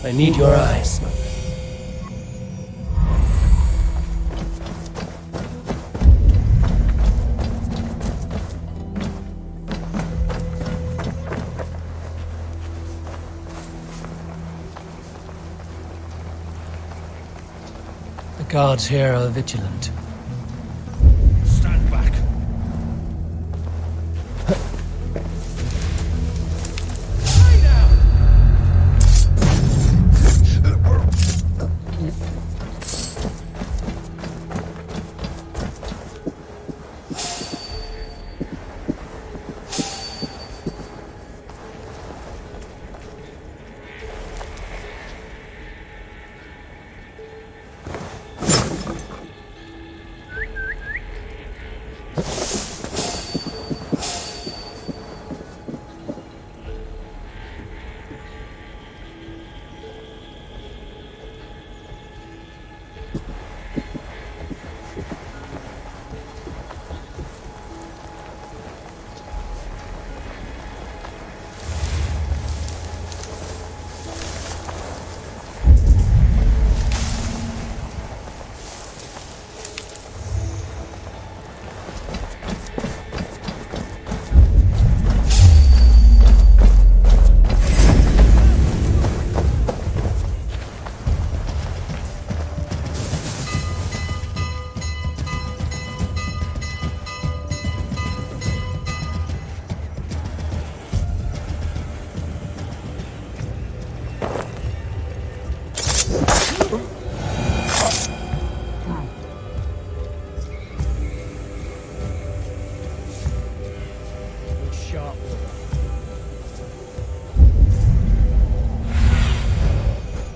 I need your eyes. The guards here are vigilant. Stand back. Lay down.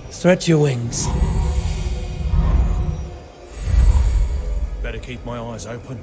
Stretch your wings. Better keep my eyes open.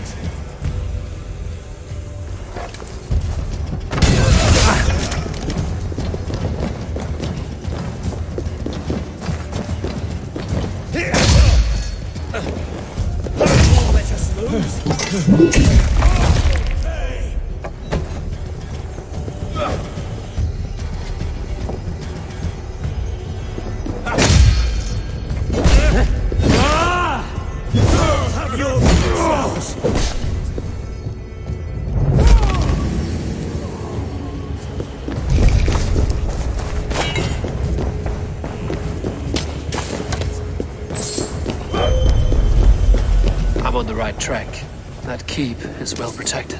legs. Let us lose. I'm on the right track. That keep is well protected.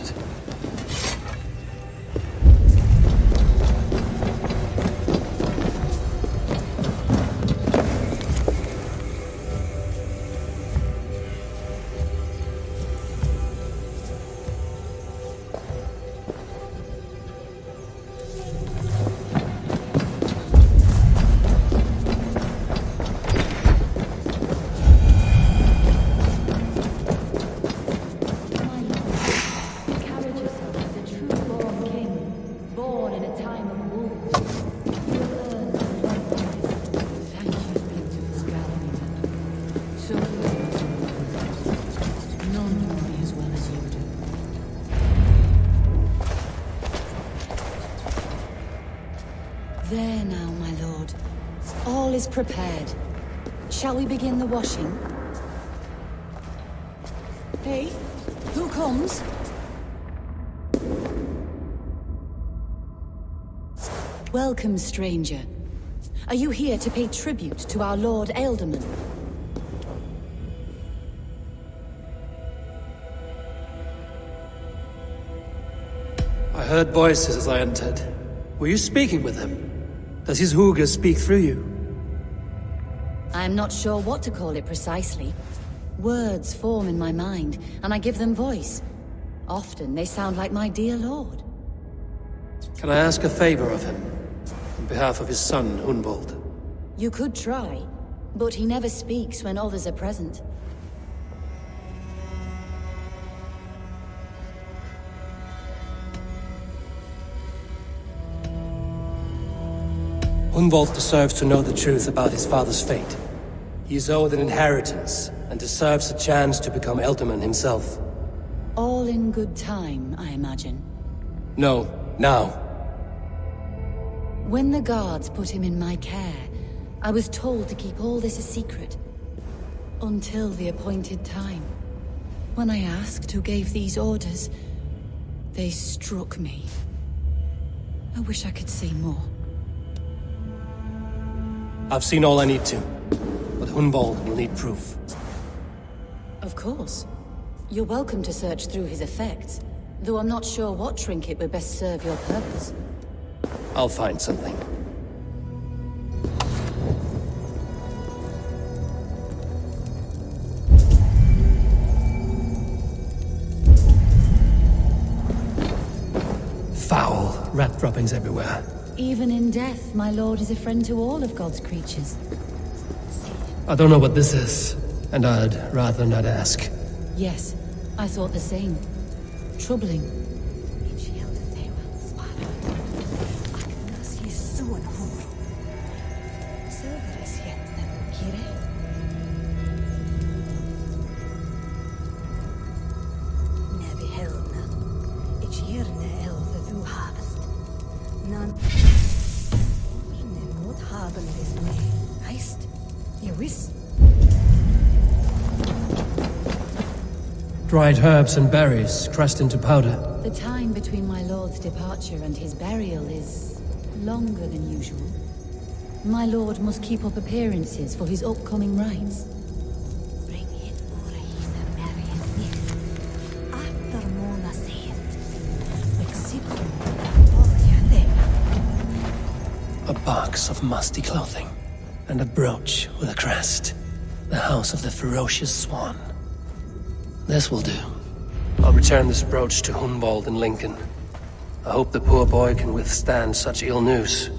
There now, my lord. All is prepared. Shall we begin the washing? Hey, who comes? Welcome, stranger. Are you here to pay tribute to our Lord Ealdorman? I heard voices as I entered. Were you speaking with him? Does his hooga speak through you? I am not sure what to call it precisely. Words form in my mind, and I give them voice. Often they sound like my dear lord. Can I ask a favor of him? On behalf of his son, Hunvold. You could try, but he never speaks when others are present. Hunvold deserves to know the truth about his father's fate. He is owed an inheritance, and deserves a chance to become Ealdorman himself. All in good time, I imagine. No, now. When the guards put him in my care, I was told to keep all this a secret. Until the appointed time. When I asked who gave these orders, they struck me. I wish I could say more. I've seen all I need to, but Hunvold will need proof. Of course. You're welcome to search through his effects, though I'm not sure what trinket would best serve your purpose. I'll find something. Foul rat droppings everywhere. Even in death, my lord is a friend to all of God's creatures. I don't know what this is, and I'd rather not ask. Yes, I thought the same. Troubling. Dried herbs and berries crushed into powder. The time between my lord's departure and his burial is longer than usual. My lord must keep up appearances for his upcoming rites. A box of musty clothing, and a brooch with a crest. The house of the ferocious swan. This will do. I'll return this brooch to Hunvold in Lincoln. I hope the poor boy can withstand such ill news.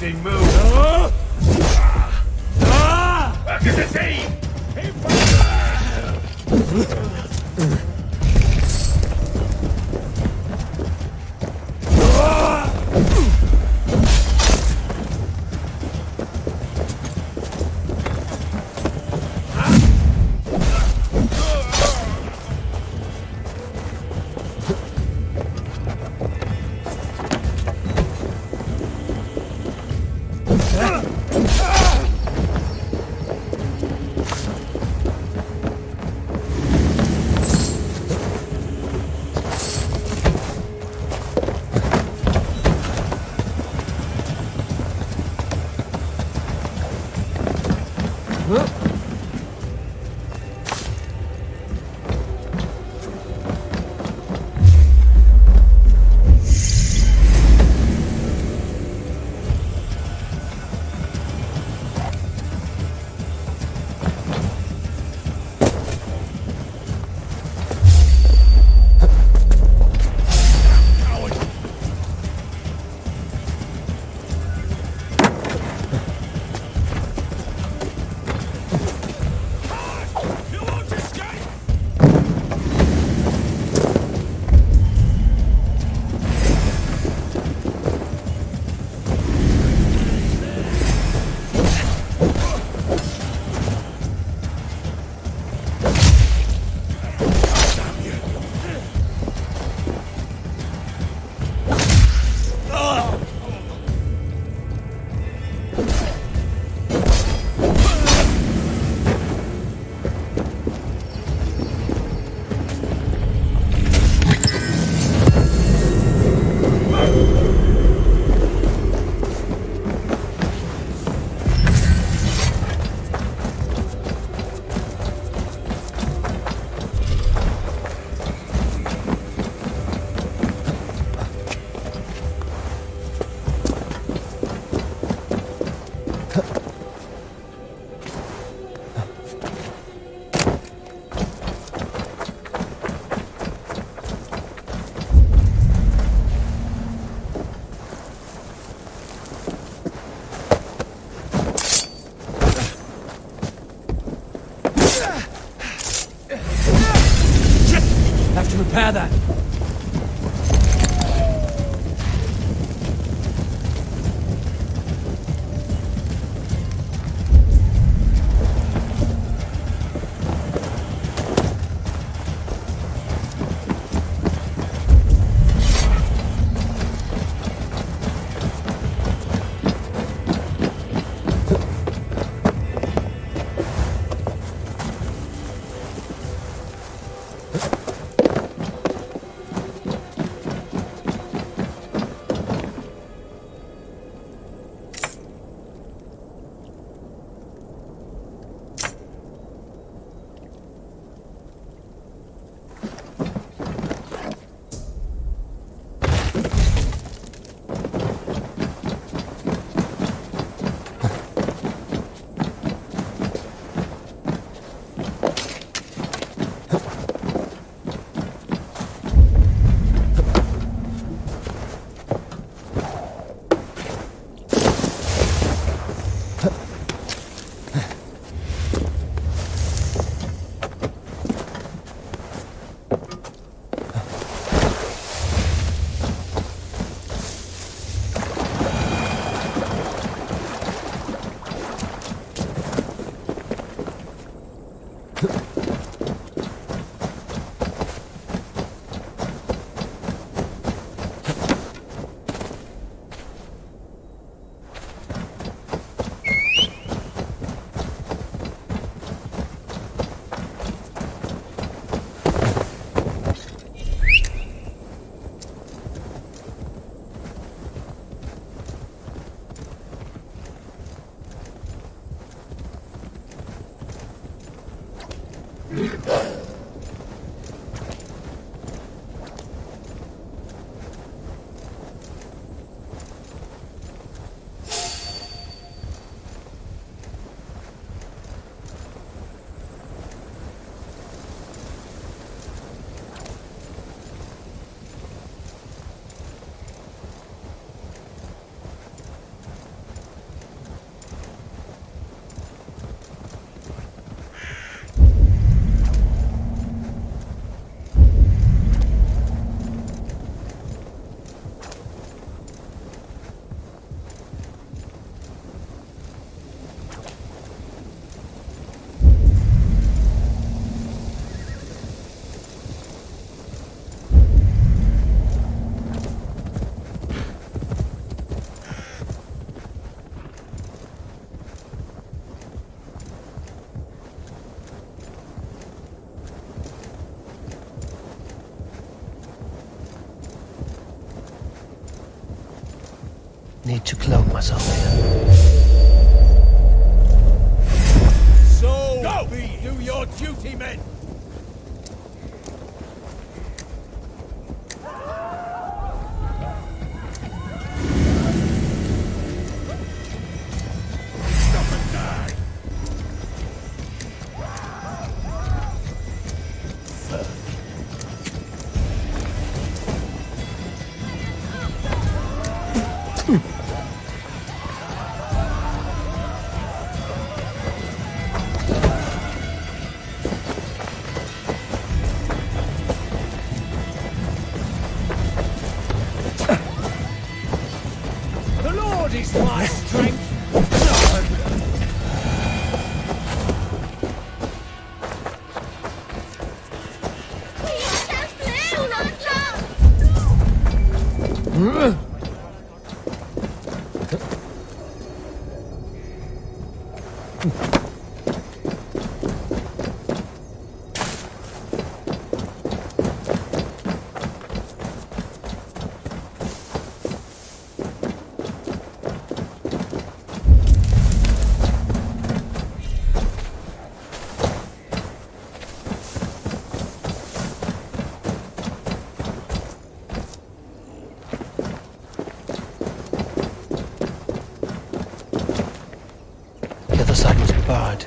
Interesting move. Back as a team! Have to repair that. Need to cloak myself here. So go! Do your duty, men! The Lord is my strength! The other side must be barred.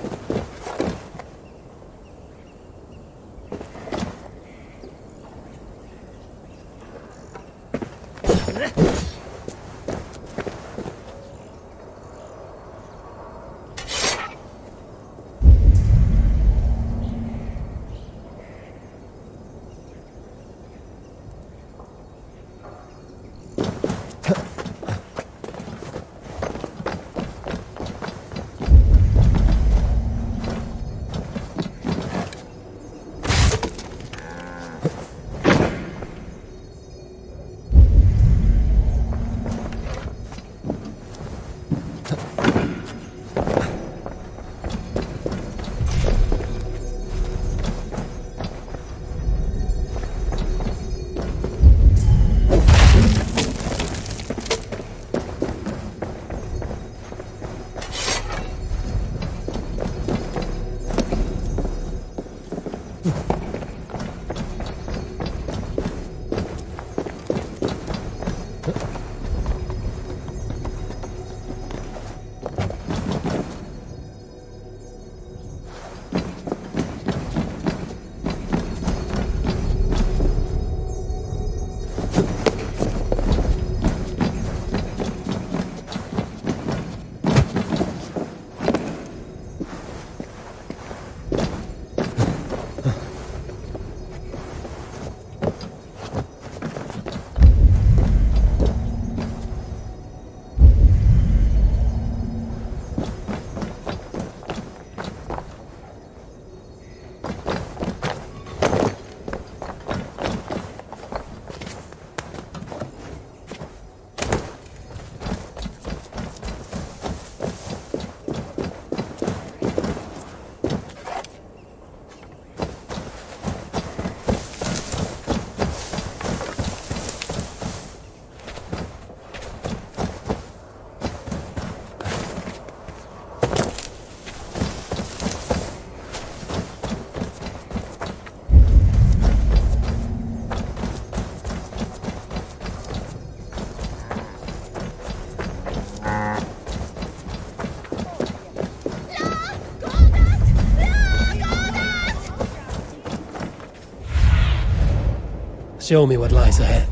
Show me what lies ahead.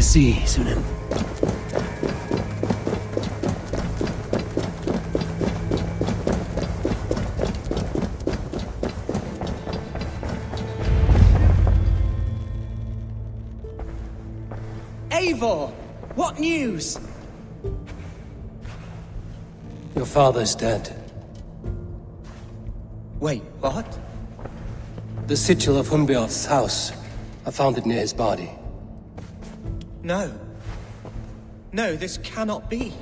see, Sunan. Eivor! What news? Your father's dead. Wait, what? The sigil of Hunbeoth's house. I found it near his body. No. No, this cannot be.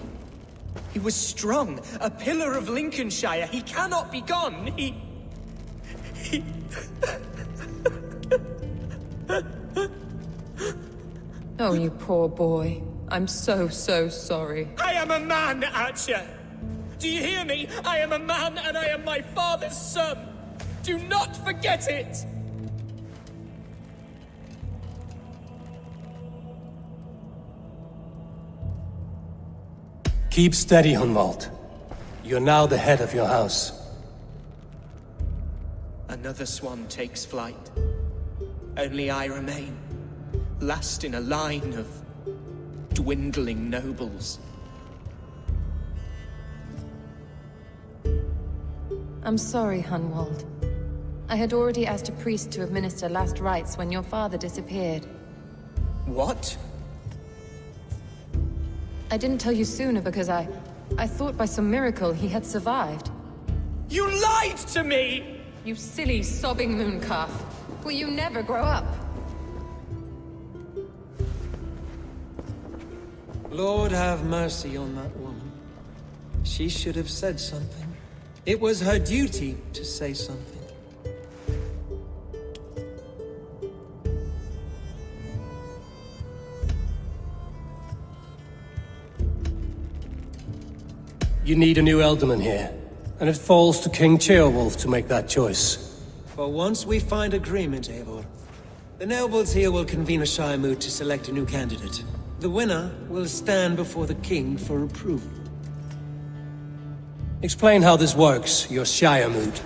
He was strong, a pillar of Lincolnshire. He cannot be gone. He... Oh, you poor boy. I'm so sorry. I am a man, Archer! Do you hear me? I am a man and I am my father's son! Do not forget it! Keep steady, Hunwald. You're now the head of your house. Another swan takes flight. Only I remain, last in a line of dwindling nobles. I'm sorry, Hunwald. I had already asked a priest to administer last rites when your father disappeared. What? I didn't tell you sooner because I thought by some miracle he had survived. You lied to me! You silly, sobbing mooncalf. Will you never grow up? Lord have mercy on that woman. She should have said something. It was her duty to say something. You need a new Elderman here, and it falls to King Ceolwulf to make that choice. For once we find agreement, Eivor. The nobles here will convene a Shire moot to select a new candidate. The winner will stand before the king for approval. Explain how this works, your Shire moot.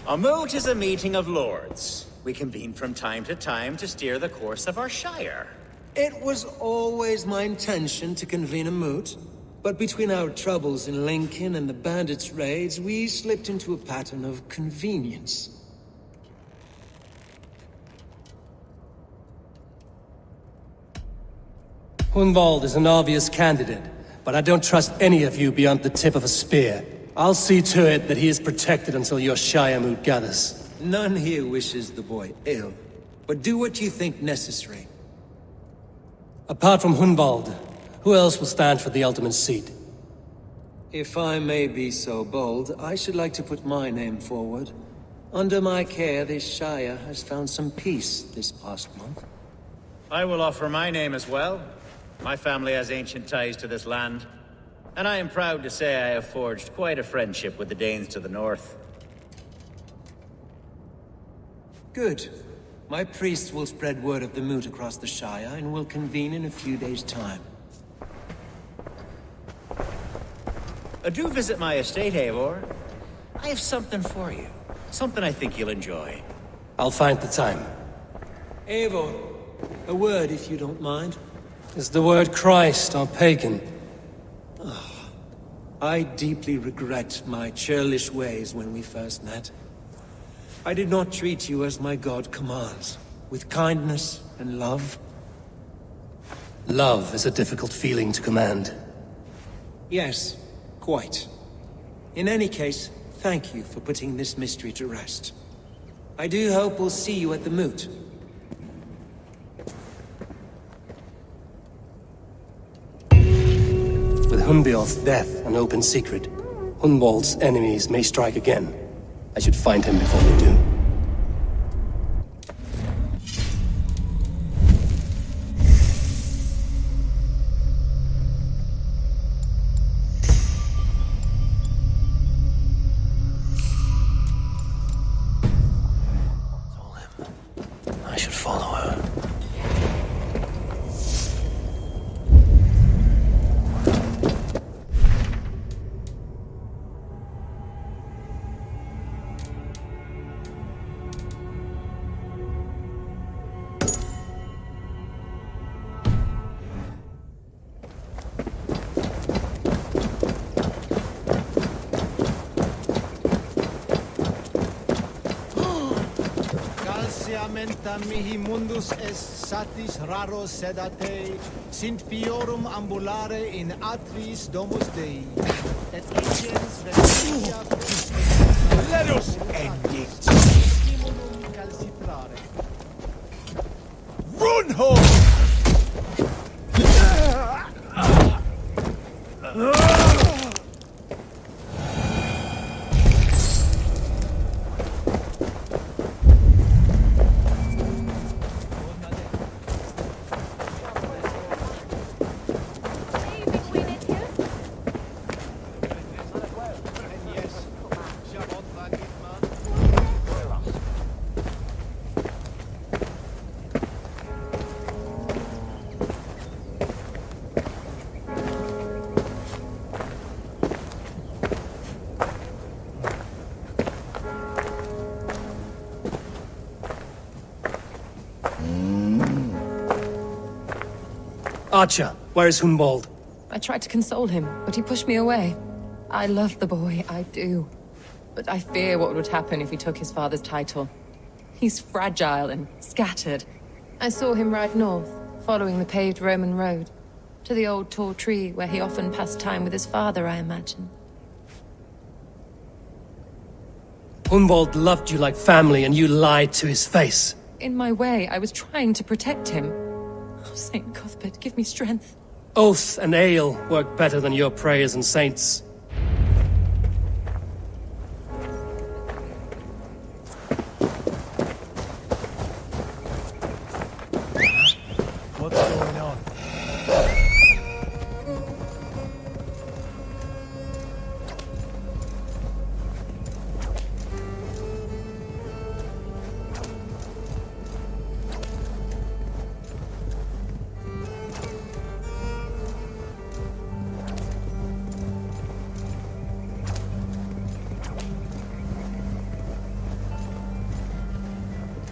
A moot is a meeting of lords. We convene from time to time to steer the course of our shire. It was always my intention to convene a moot, but between our troubles in Lincoln and the bandits' raids, we slipped into a pattern of convenience. Hunwald is an obvious candidate, but I don't trust any of you beyond the tip of a spear. I'll see to it that he is protected until your Shire moot gathers. None here wishes the boy ill, but do what you think necessary. Apart from Hunwald, who else will stand for the ultimate seat? If I may be so bold, I should like to put my name forward. Under my care, this Shire has found some peace this past month. I will offer my name as well. My family has ancient ties to this land, and I am proud to say I have forged quite a friendship with the Danes to the north. Good. My priests will spread word of the moot across the Shire, and will convene in a few days' time. Do visit my estate, Eivor. I have something for you. Something I think you'll enjoy. I'll find the time. Eivor, a word if you don't mind. Is the word Christ or pagan? I deeply regret my churlish ways when we first met. I did not treat you as my god commands, with kindness and love. Love is a difficult feeling to command. Yes, quite. In any case, thank you for putting this mystery to rest. I do hope we'll see you at the moot. With Hunbeoth's death an open secret, Hunwald's enemies may strike again. I should find him before they do. Told him I should follow her. faciamenta mihi mundus est satis raro sedate, sint piorum ambulare in atris domus Dei. Et anciens venetia Let us end it! stimulum calcitrare. Run home! Archer, where is Hunwald? I tried to console him, but he pushed me away. I love the boy, I do. But I fear what would happen if he took his father's title. He's fragile and scattered. I saw him ride north, following the paved Roman road. To the old tall tree where he often passed time with his father, I imagine. Hunwald loved you like family and you lied to his face. In my way, I was trying to protect him. Oh, Saint Cuthbert, give me strength. Oath and ale work better than your prayers and saints. What's going on?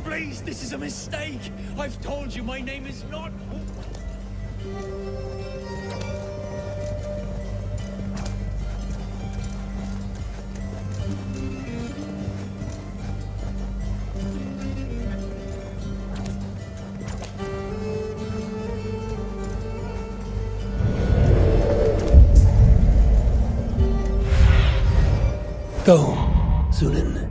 Please, this is a mistake! I've told you my name is not... Go, Zulin.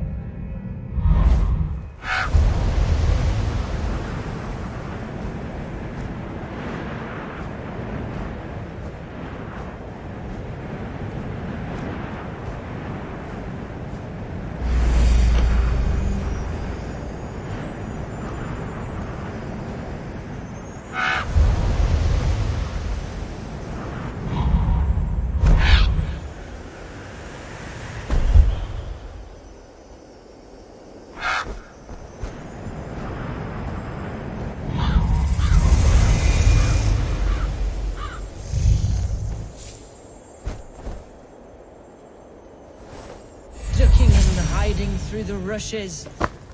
Ducking and hiding through the rushes,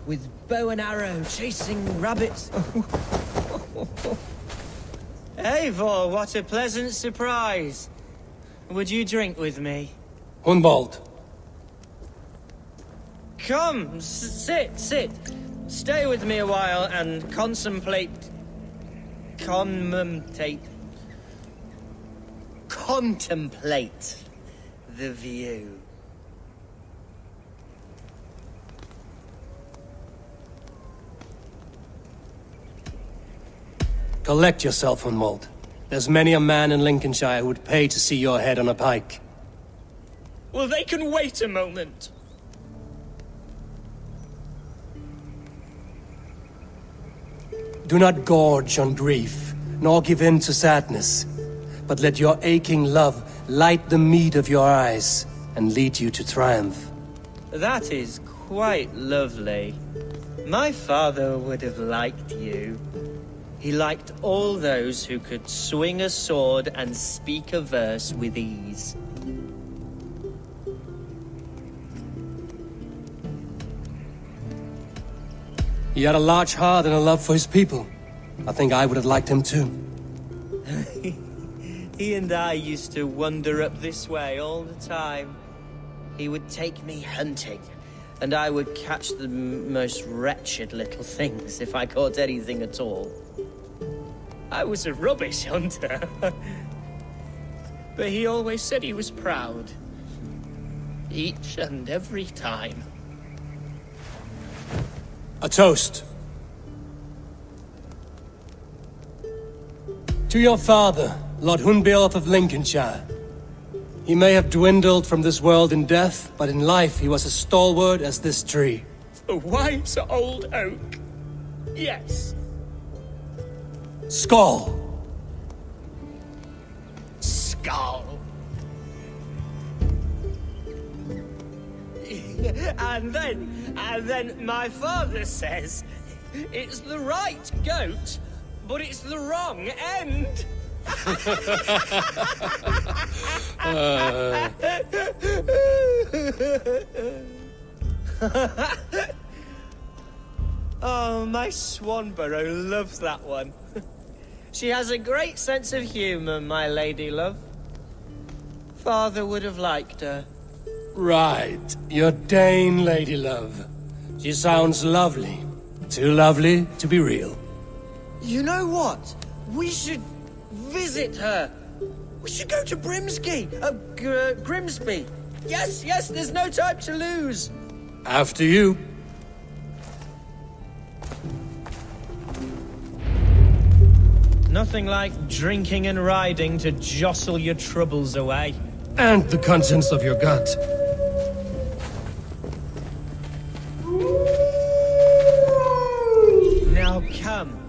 with bow and arrow chasing rabbits. Eivor, what a pleasant surprise. Would you drink with me? Hunwald. Come, sit. Stay with me a while and contemplate the view. Collect yourself, Hunwald. There's many a man in Lincolnshire who would pay to see your head on a pike. Well, they can wait a moment. Do not gorge on grief, nor give in to sadness, but let your aching love light the mead of your eyes and lead you to triumph. That is quite lovely. My father would have liked you. He liked all those who could swing a sword and speak a verse with ease. He had a large heart and a love for his people. I think I would have liked him too. He and I used to wander up this way all the time. He would take me hunting, and I would catch the most wretched little things if I caught anything at all. I was a rubbish hunter. But he always said he was proud. Each and every time. A toast. To your father, Lord Hunbeorth of Lincolnshire. He may have dwindled from this world in death, but in life he was as stalwart as this tree. A wise old oak. Yes. Skull. Skull. And then my father says, it's the right goat, but it's the wrong end. Oh, my Swanborough loves that one. She has a great sense of humor, my lady love. Father would have liked her. Right, your Dane lady love. She sounds lovely. Too lovely to be real. You know what? We should visit her. We should go to Grimsby. Grimsby. Yes, there's no time to lose. After you. Nothing like drinking and riding to jostle your troubles away. And the contents of your gut. Now come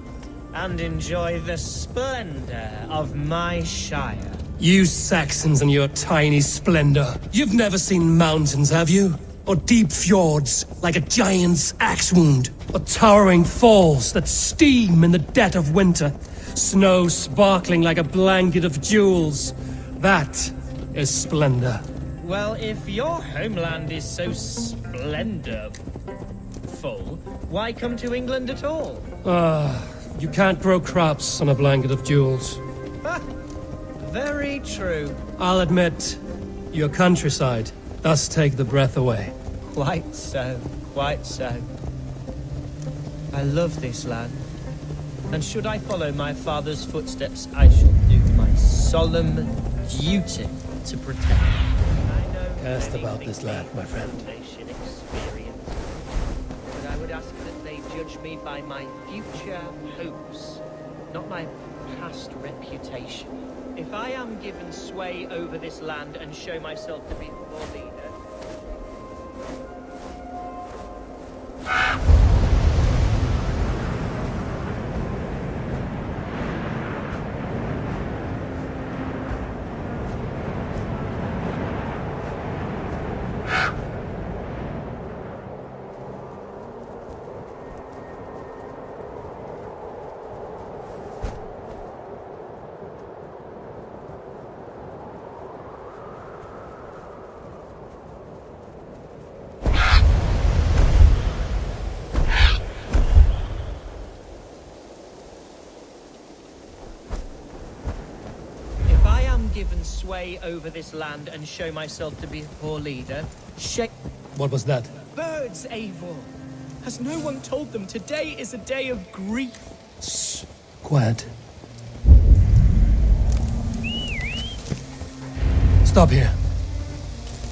and enjoy the splendor of my shire. You Saxons and your tiny splendor. You've never seen mountains, have you? Or deep fjords, like a giant's axe wound? Or towering falls that steam in the dead of winter? Snow sparkling like a blanket of jewels? That is splendor. Well, if your homeland is so splendorful, why come to England at all? You can't grow crops on a blanket of jewels. Very true. I'll admit, your countryside does take the breath away. Quite so, quite so. I love this land. And should I follow my father's footsteps, I shall do my solemn duty to protect it. I know Cast many about think this land, me my friend. nation experience, but I would ask that they judge me by my future hopes, not my past reputation. If I am given sway over this land and show myself to be the leader, given sway over this land and show myself to be a poor leader, What was that? birds, Eivor. Has no one told them today is a day of grief? Shh. Quiet. Stop here.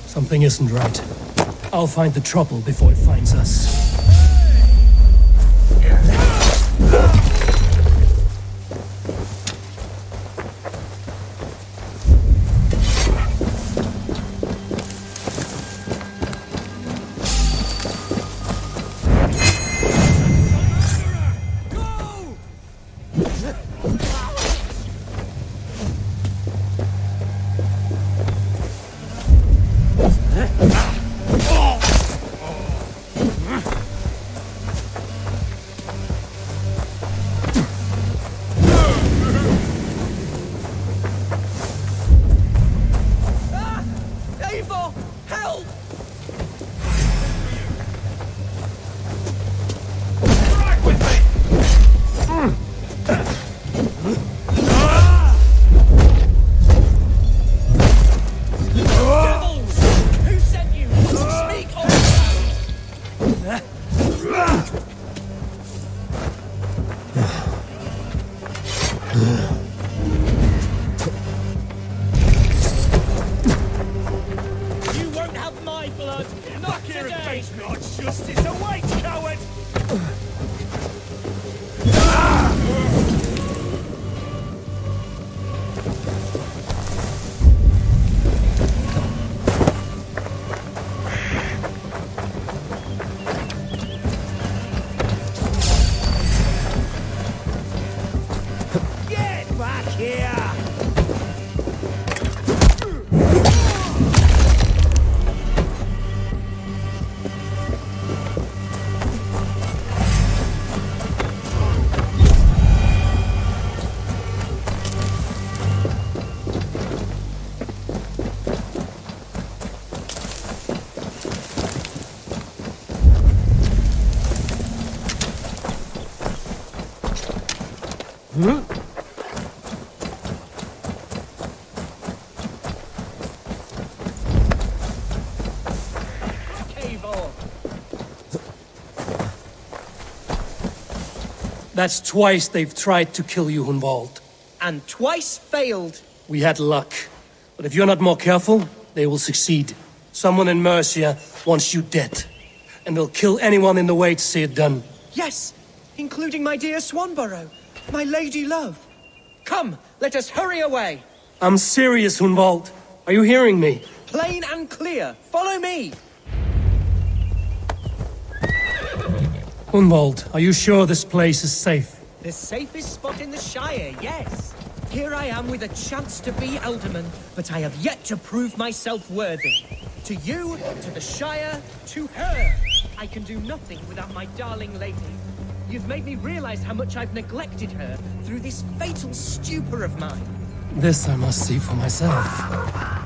Something isn't right. I'll find the trouble before it finds us. here! That's twice they've tried to kill you, Hunwald. And twice failed. We had luck. But if you're not more careful, they will succeed. Someone in Mercia wants you dead. And they'll kill anyone in the way to see it done. Yes, including my dear Swanborough, my lady love. Come, let us hurry away. I'm serious, Hunwald. Are you hearing me? Plain and clear. Follow me. Hunwald, are you sure this place is safe? The safest spot in the Shire, yes. Here I am with a chance to be Alderman, but I have yet to prove myself worthy. To you, to the Shire, to her. I can do nothing without my darling lady. You've made me realize how much I've neglected her through this fatal stupor of mine. This I must see for myself.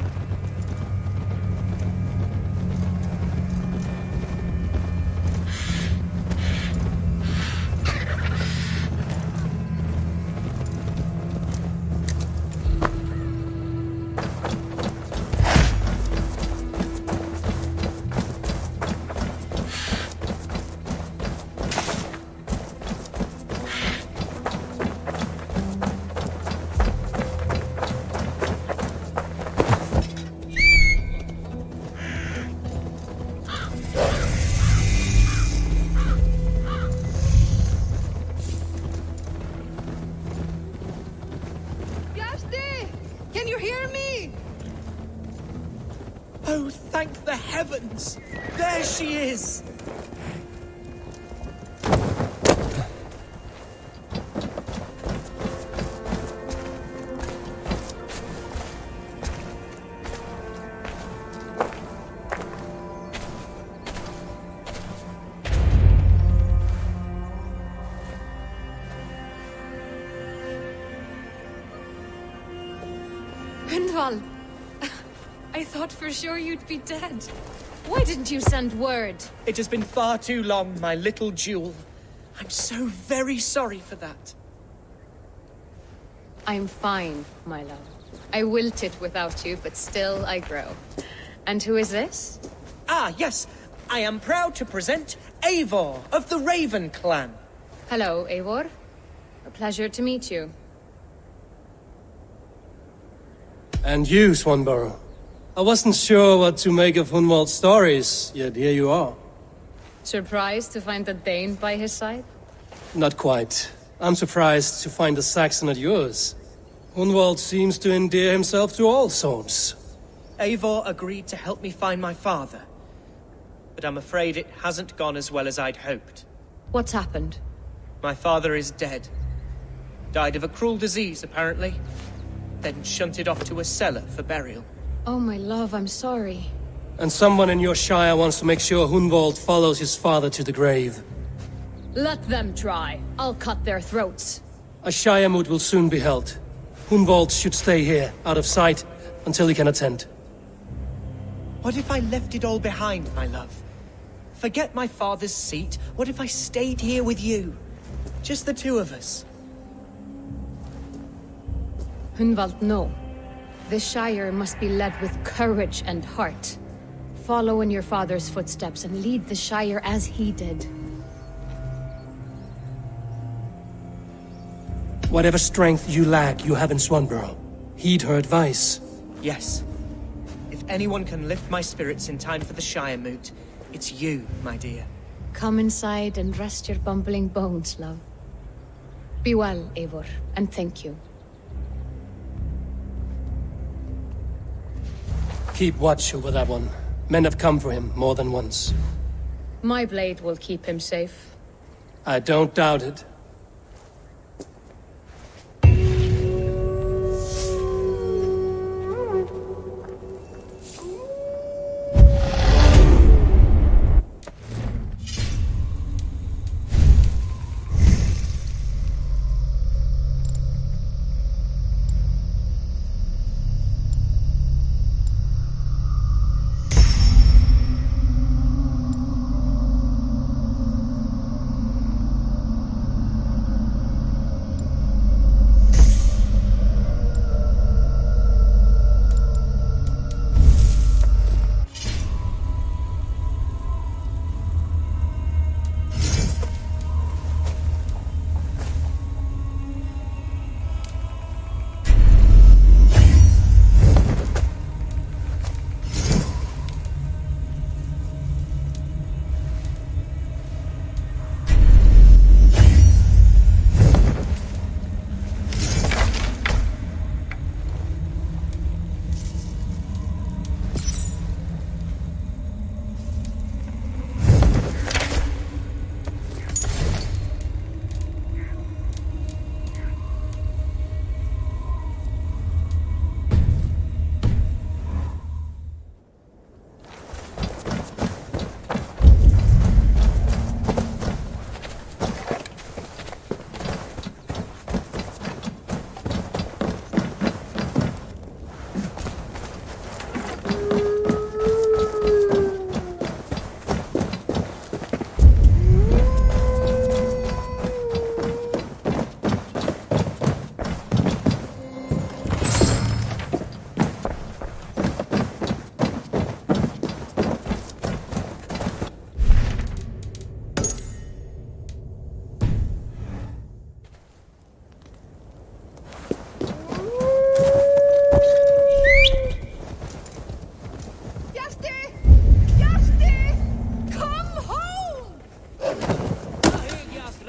Oh, thank the heavens! There she is! Hendval! I thought for sure you'd be dead. Why didn't you send word? It has been far too long, my little jewel. I'm so very sorry for that. I'm fine, my love. I wilted without you, but still I grow. And who is this? Ah, yes. I am proud to present Eivor of the Raven clan. Hello, Eivor. A pleasure to meet you. And you, Swanborough. I wasn't sure what to make of Hunwald's stories, yet here you are. Surprised to find a Dane by his side? Not quite. I'm surprised to find a Saxon at yours. Hunwald seems to endear himself to all souls. Eivor agreed to help me find my father. But I'm afraid it hasn't gone as well as I'd hoped. What's happened? My father is dead. Died of a cruel disease, apparently. Then shunted off to a cellar for burial. Oh, my love, I'm sorry. And someone in your shire wants to make sure Hunwald follows his father to the grave. Let them try. I'll cut their throats. A shire moot will soon be held. Hunwald should stay here, out of sight, until he can attend. What if I left it all behind, my love? Forget my father's seat. What if I stayed here with you? Just the two of us. Hunwald, no. The Shire must be led with courage and heart. Follow in your father's footsteps and lead the Shire as he did. Whatever strength you lack, you have in Swanborough. Heed her advice. Yes. If anyone can lift my spirits in time for the Shire moot, it's you, my dear. Come inside and rest your bumbling bones, love. Be well, Eivor, and thank you. Keep watch over that one. Men have come for him more than once. My blade will keep him safe. I don't doubt it.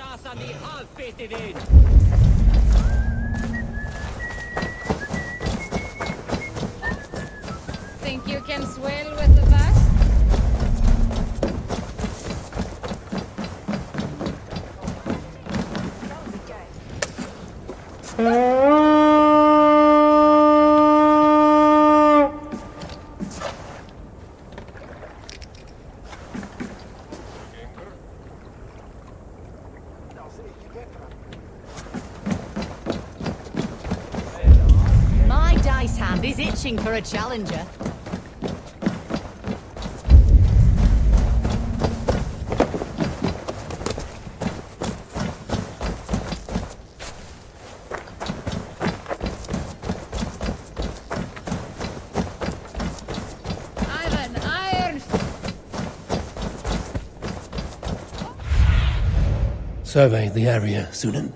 Sasani halvfitted in. Think you can swell with the vast? My dice hand is itching for a challenger. Ivan, iron! Survey the area, Sunan.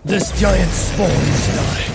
This giant spawns die.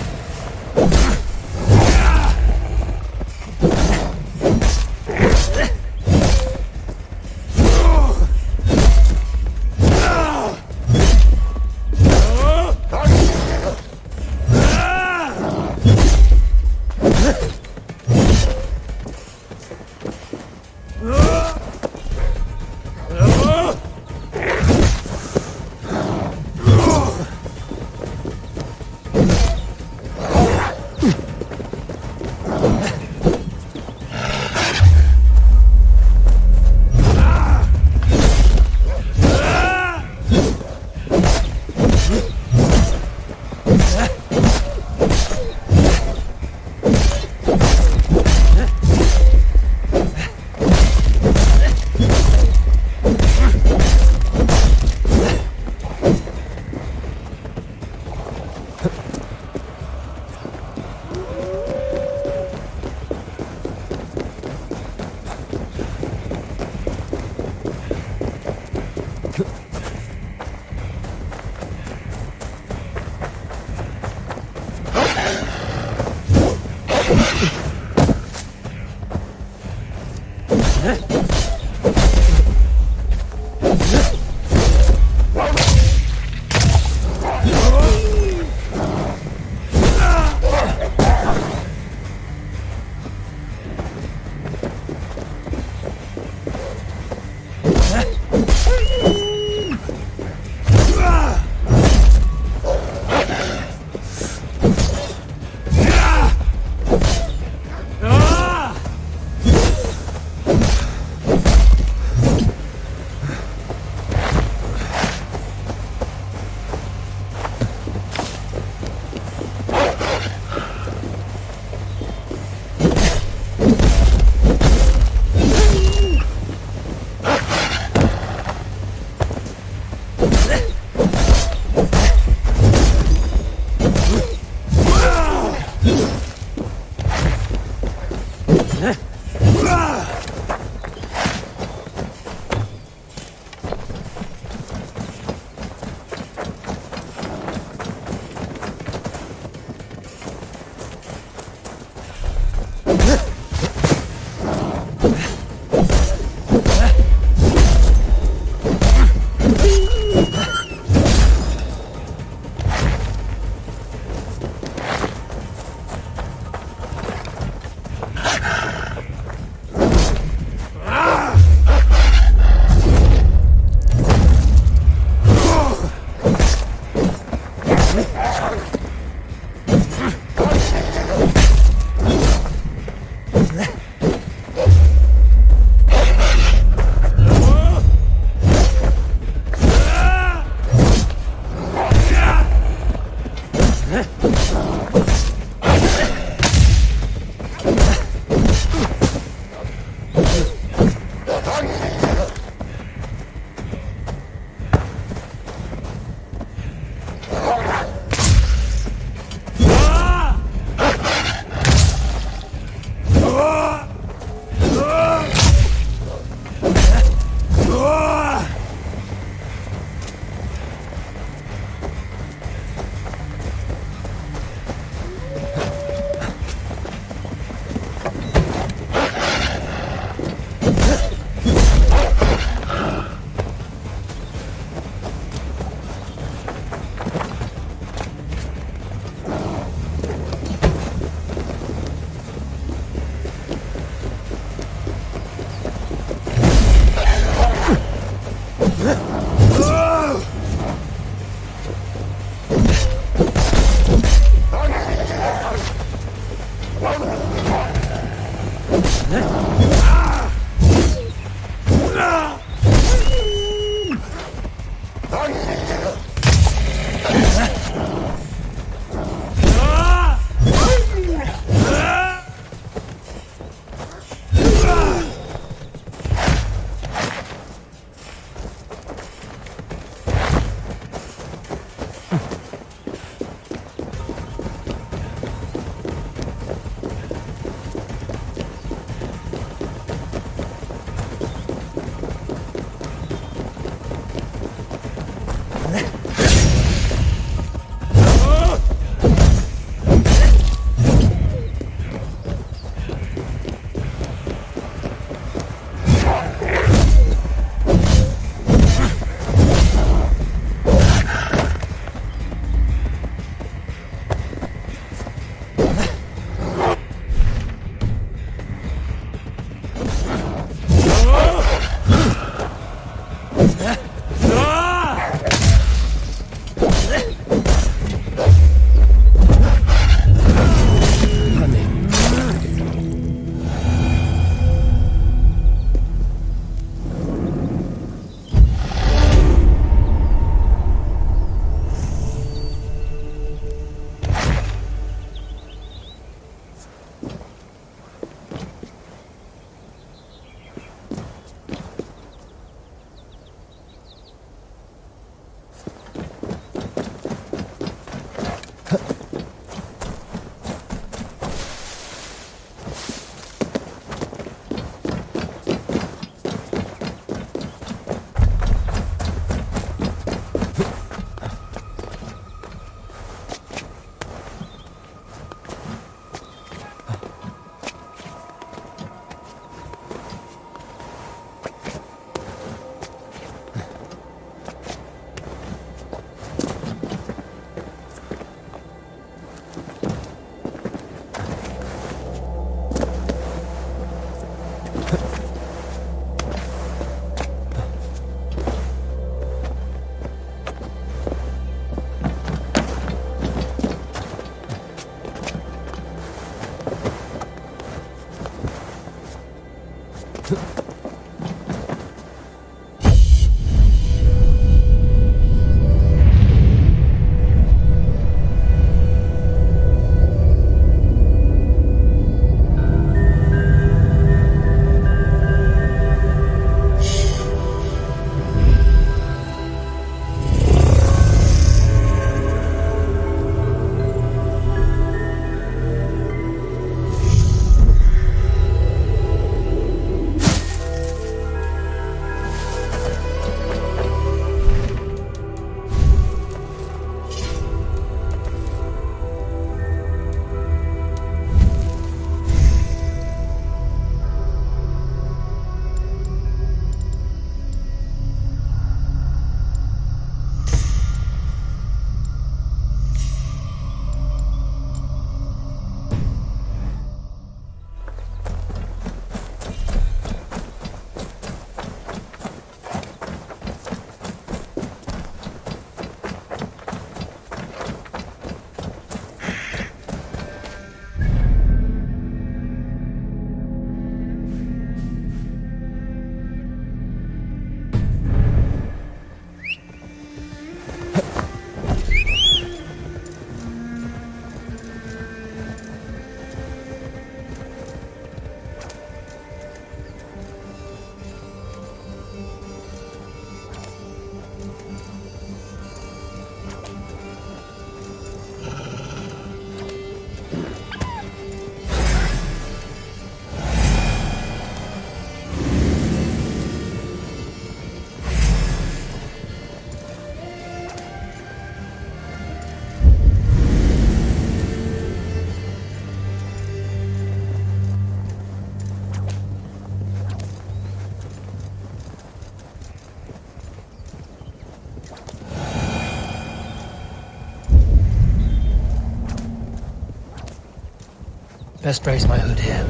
Best brace my hood here.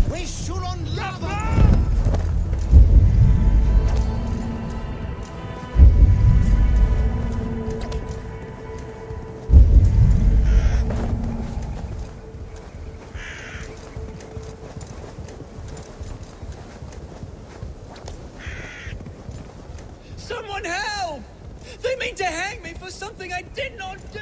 We shoot on lava! Someone help! They mean to hang me for something I did not do!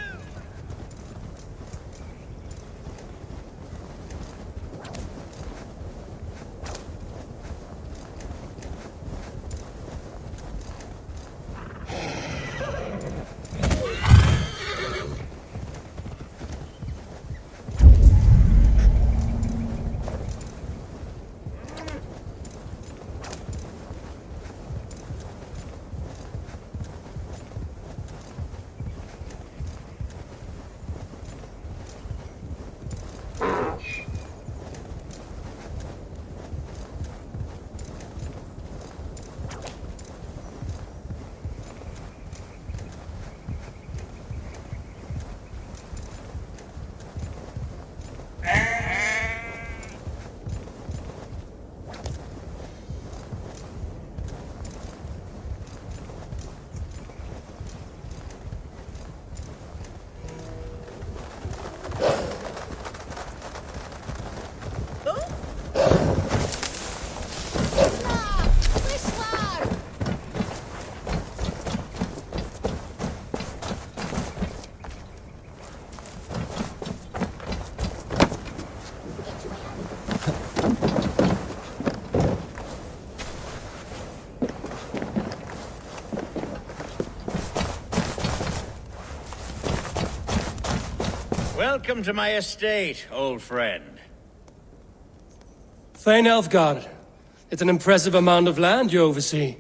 Welcome to my estate, old friend. Thane Elfgard. It's an impressive amount of land you oversee.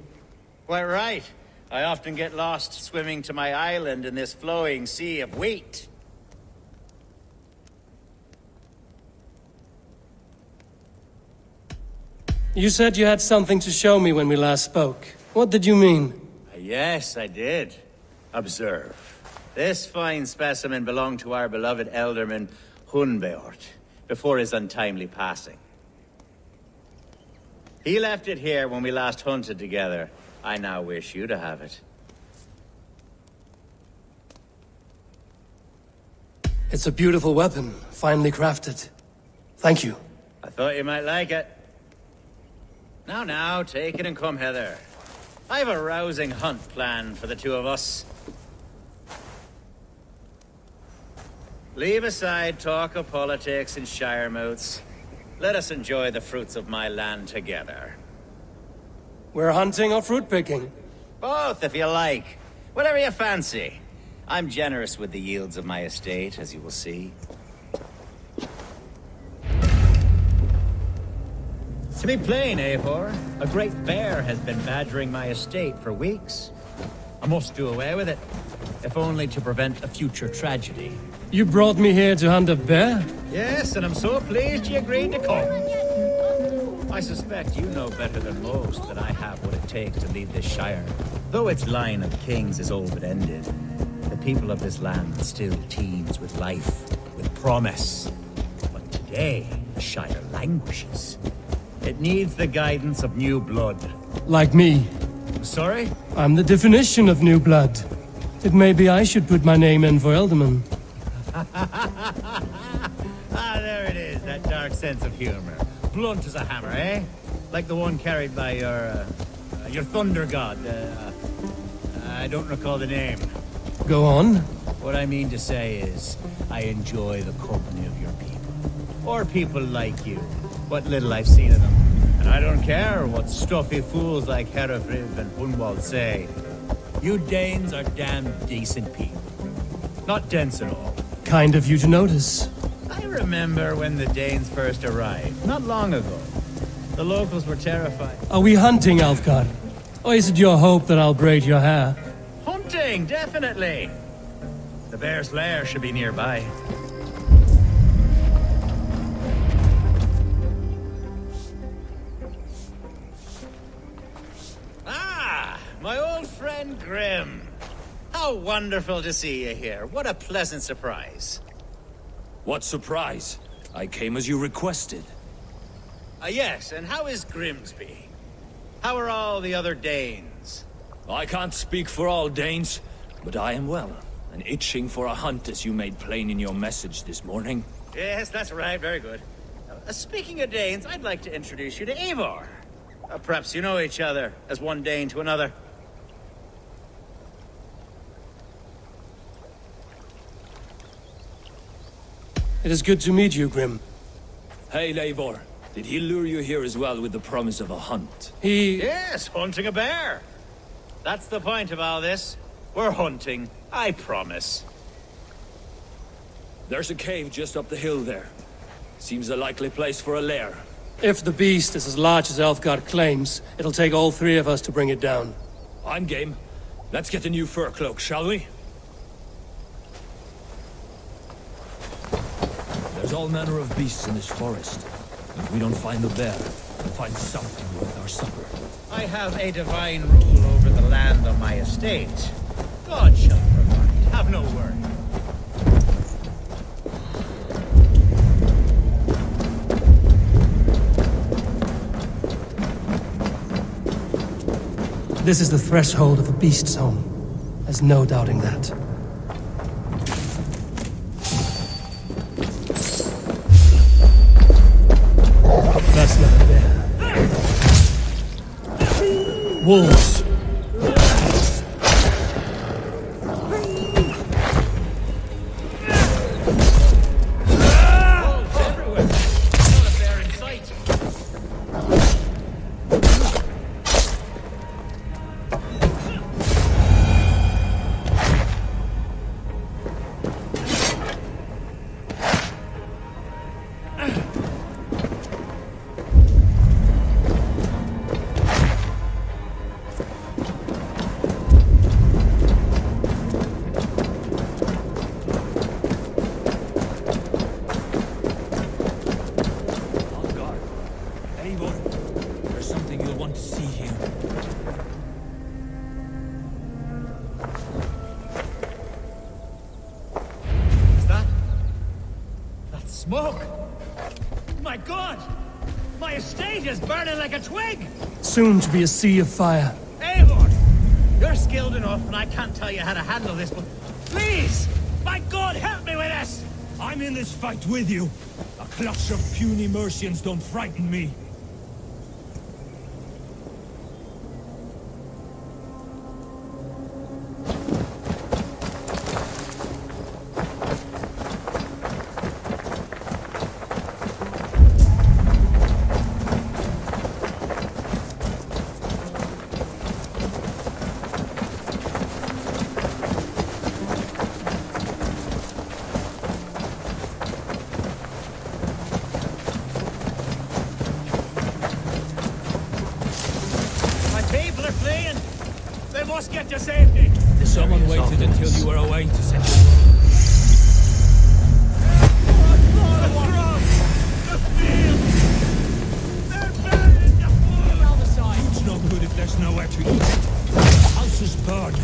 Quite right. I often get lost swimming to my island in this flowing sea of wheat. You said you had something to show me when we last spoke. What did you mean? Yes, I did. Observe. This fine specimen belonged to our beloved elderman, Hunbeort, before his untimely passing. He left it here when we last hunted together. I now wish you to have it. It's a beautiful weapon, finely crafted. Thank you. I thought you might like it. Now, take it and come hither. I've a rousing hunt planned for the two of us. Leave aside talk of politics and shire moats. Let us enjoy the fruits of my land together. We're hunting or fruit picking? Both, if you like. Whatever you fancy. I'm generous with the yields of my estate, as you will see. To be plain, Eivor, a great bear has been badgering my estate for weeks. I must do away with it, if only to prevent a future tragedy. You brought me here to hunt a bear? Yes, and I'm so pleased you agreed to come. I suspect you know better than most that I have what it takes to lead this shire. Though its line of kings is all but ended, the people of this land still teems with life, with promise. But today, the shire languishes. It needs the guidance of new blood. Like me. Sorry? I'm the definition of new blood. It may be I should put my name in for Elderman. There it is, that dark sense of humor. Blunt as a hammer, eh? Like the one carried by your thunder god. I don't recall the name. Go on. What I mean to say is, I enjoy the company of your people. Or people like you. What little I've seen of them. And I don't care what stuffy fools like Herefriv and Hunwald say. You Danes are damn decent people. Not dense at all. Kind of you to notice. I remember when the Danes first arrived, not long ago. The locals were terrified. Are we hunting, Alfgard? Or is it your hope that I'll braid your hair? Hunting, definitely! The bear's lair should be nearby. old friend Grim. How wonderful to see you here. What a pleasant surprise. What surprise? I came as you requested. Yes, and how is Grimsby? How are all the other Danes? I can't speak for all Danes, but I am well, and itching for a hunt as you made plain in your message this morning. Yes, that's right. Very good. Speaking of Danes, I'd like to introduce you to Eivor. Perhaps you know each other, as one Dane to another. It is good to meet you, Grim. Hey, Eivor. Did he lure you here as well with the promise of a hunt? Yes, hunting a bear. That's the point of all this. We're hunting, I promise. There's a cave just up the hill there. Seems a likely place for a lair. If the beast is as large as Elfgard claims, it'll take all three of us to bring it down. I'm game. Let's get a new fur cloak, shall we? There's all manner of beasts in this forest. If we don't find the bear, we'll find something worth our supper. I have a divine rule over the land on my estate. God shall provide. Have no worry. This is the threshold of the beast's home. There's no doubting that. That's not a bear. Wolves. Smoke! My God! My estate is burning like a twig! Soon to be a sea of fire. Eivor! You're skilled enough, and I can't tell you how to handle this, but please! My God, help me with this! I'm in this fight with you. A clutch of puny Mercians don't frighten me. Must get to safety! Someone waited until you were away to set you It's no good if there's nowhere to eat. The house is burned.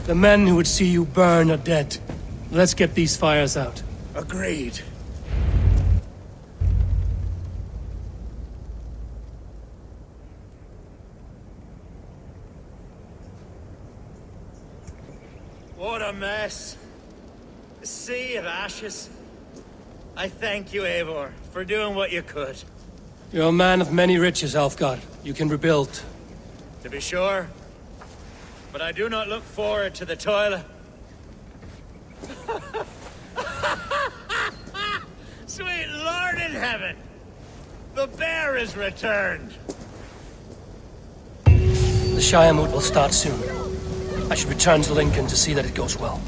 The men who would see you burn are dead. Let's get these fires out. Agreed. What a mess. A sea of ashes. I thank you, Eivor, for doing what you could. You're a man of many riches, Alfgard. You can rebuild. To be sure. But I do not look forward to the toil. Sweet Lord in heaven! The bear is returned! The Shire moot will start soon. I should return to Lincoln to see that it goes well.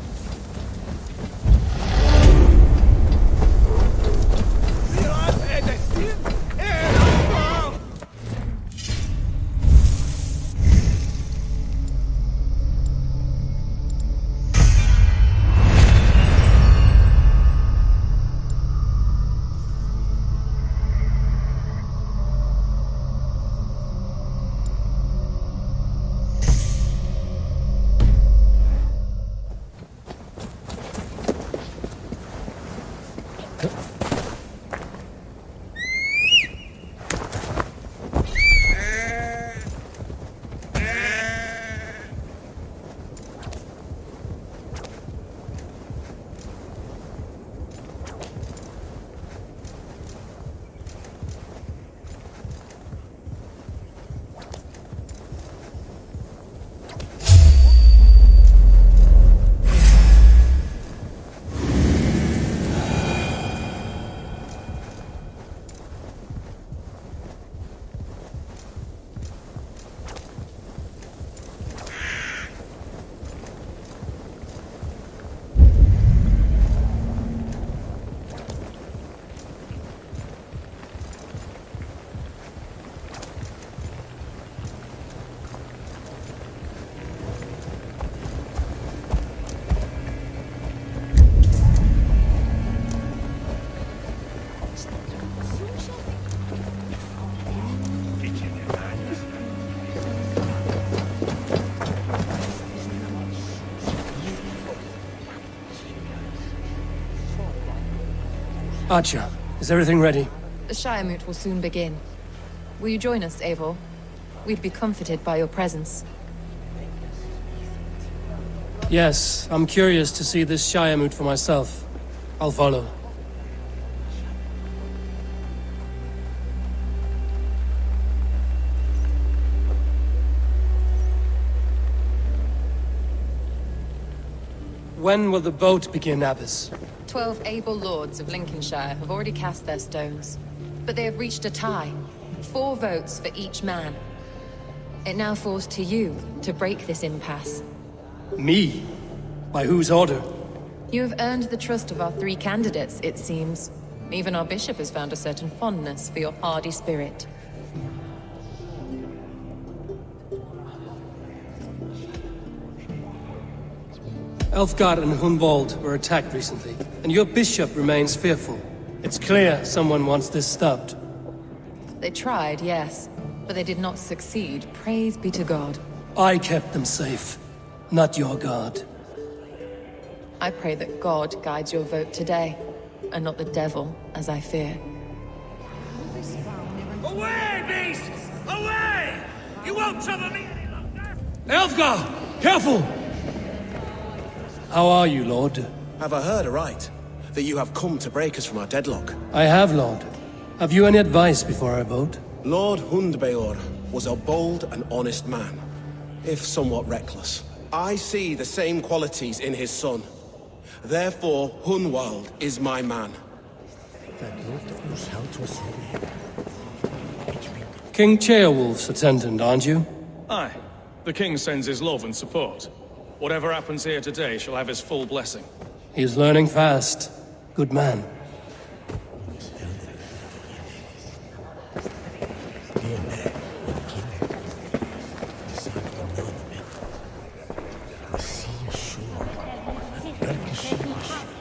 Archer, is everything ready? The Shire moot will soon begin. Will you join us, Eivor? We'd be comforted by your presence. Yes, I'm curious to see this Shire moot for myself. I'll follow. When will the boat begin, Abbess? 12 able lords of Lincolnshire have already cast their stones, but they have reached a tie. 4 votes for each man. It now falls to you to break this impasse. Me? By whose order? You have earned the trust of our 3 candidates, it seems. Even our bishop has found a certain fondness for your hardy spirit. Elfgard and Hunwald were attacked recently, and your bishop remains fearful. It's clear someone wants this stopped. They tried, yes, but they did not succeed. Praise be to God. I kept them safe, not your god. I pray that God guides your vote today, and not the devil, as I fear. Away, beasts! Away! You won't trouble me any longer! Elfgard! Careful! How are you, Lord? Have I heard aright? That you have come to break us from our deadlock? I have, Lord. Have you any advice before I vote? Lord Hundbeor was a bold and honest man, if somewhat reckless. I see the same qualities in his son. Therefore, Hunwald is my man. King Ceolwulf's attendant, aren't you? Aye. The king sends his love and support. Whatever happens here today shall have his full blessing. He's learning fast. Good man.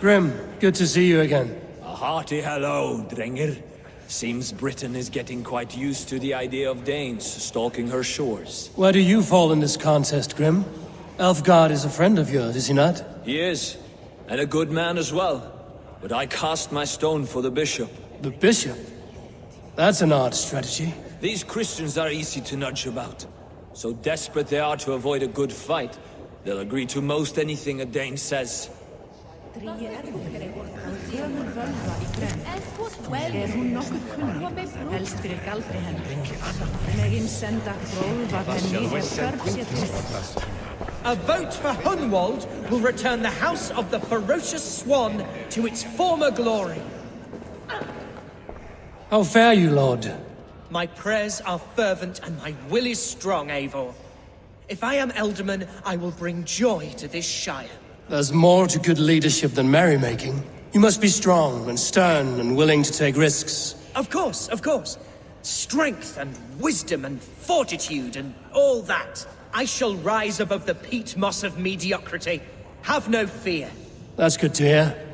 Grim, good to see you again. A hearty hello, Drenger. Seems Britain is getting quite used to the idea of Danes stalking her shores. Where do you fall in this contest, Grim? Elfgard is a friend of yours, is he not? He is, and a good man as well. But I cast my stone for the bishop. The bishop? That's an odd strategy. These Christians are easy to nudge about. So desperate they are to avoid a good fight, they'll agree to most anything a Dane says. A vote for Hunwald will return the House of the Ferocious Swan to its former glory. How fare you, Lord? My prayers are fervent and my will is strong, Eivor. If I am Elderman, I will bring joy to this Shire. There's more to good leadership than merrymaking. You must be strong and stern and willing to take risks. Of course, of course. Strength and wisdom and fortitude and all that. I shall rise above the peat moss of mediocrity. Have no fear. That's good to hear.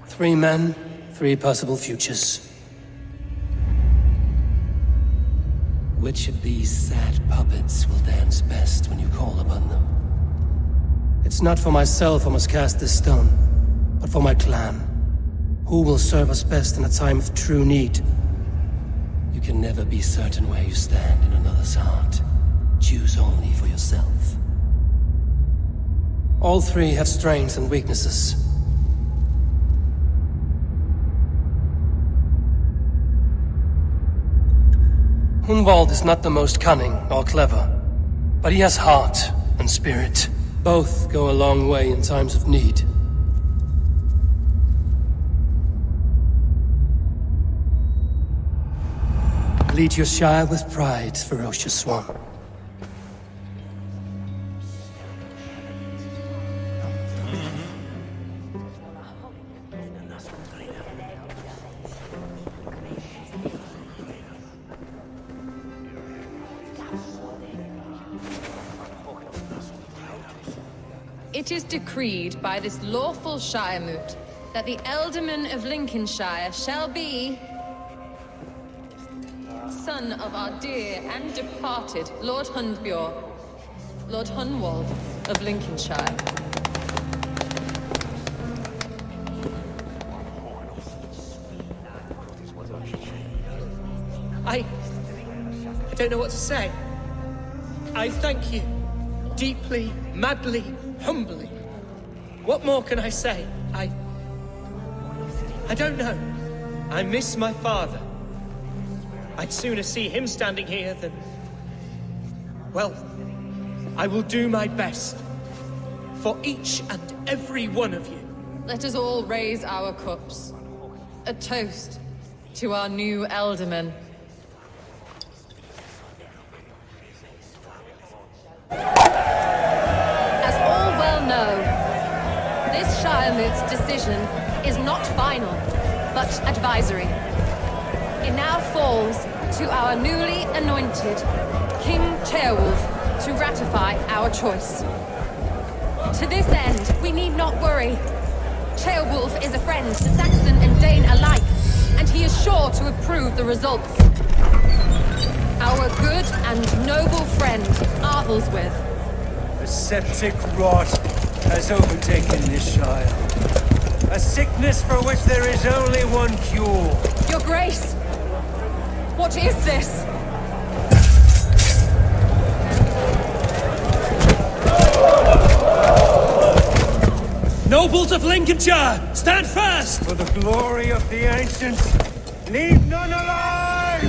Three men, three possible futures. Which of these sad puppets will dance best when you call upon them? It's not for myself I must cast this stone, but for my clan. Who will serve us best in a time of true need? You can never be certain where you stand in another's heart. Choose only for yourself. All three have strengths and weaknesses. Hunwald is not the most cunning or clever, but he has heart and spirit. Both go a long way in times of need. Lead your Shire with pride, Ferocious Swan. It is decreed by this lawful Shire moot that the Ealdorman of Lincolnshire shall be son of our dear and departed Lord Hundbjorn, Lord Hunwald of Lincolnshire. I don't know what to say. I thank you. Deeply, madly, humbly. What more can I say? I don't know. I miss my father. I'd sooner see him standing here than... Well, I will do my best. For each and every one of you. Let us all raise our cups. A toast to our new Ealdorman. As all well know, this Shire Moot's decision is not final, but advisory. It now falls to our newly anointed King Ceolwulf to ratify our choice. To this end, we need not worry. Ceolwulf is a friend to Saxon and Dane alike, and he is sure to approve the results. Our good and noble friend, Arthelswith. A septic rot has overtaken this Shire. A sickness for which there is only one cure. Your Grace! What is this? Nobles of Lincolnshire, stand fast! For the glory of the ancients, leave none alive!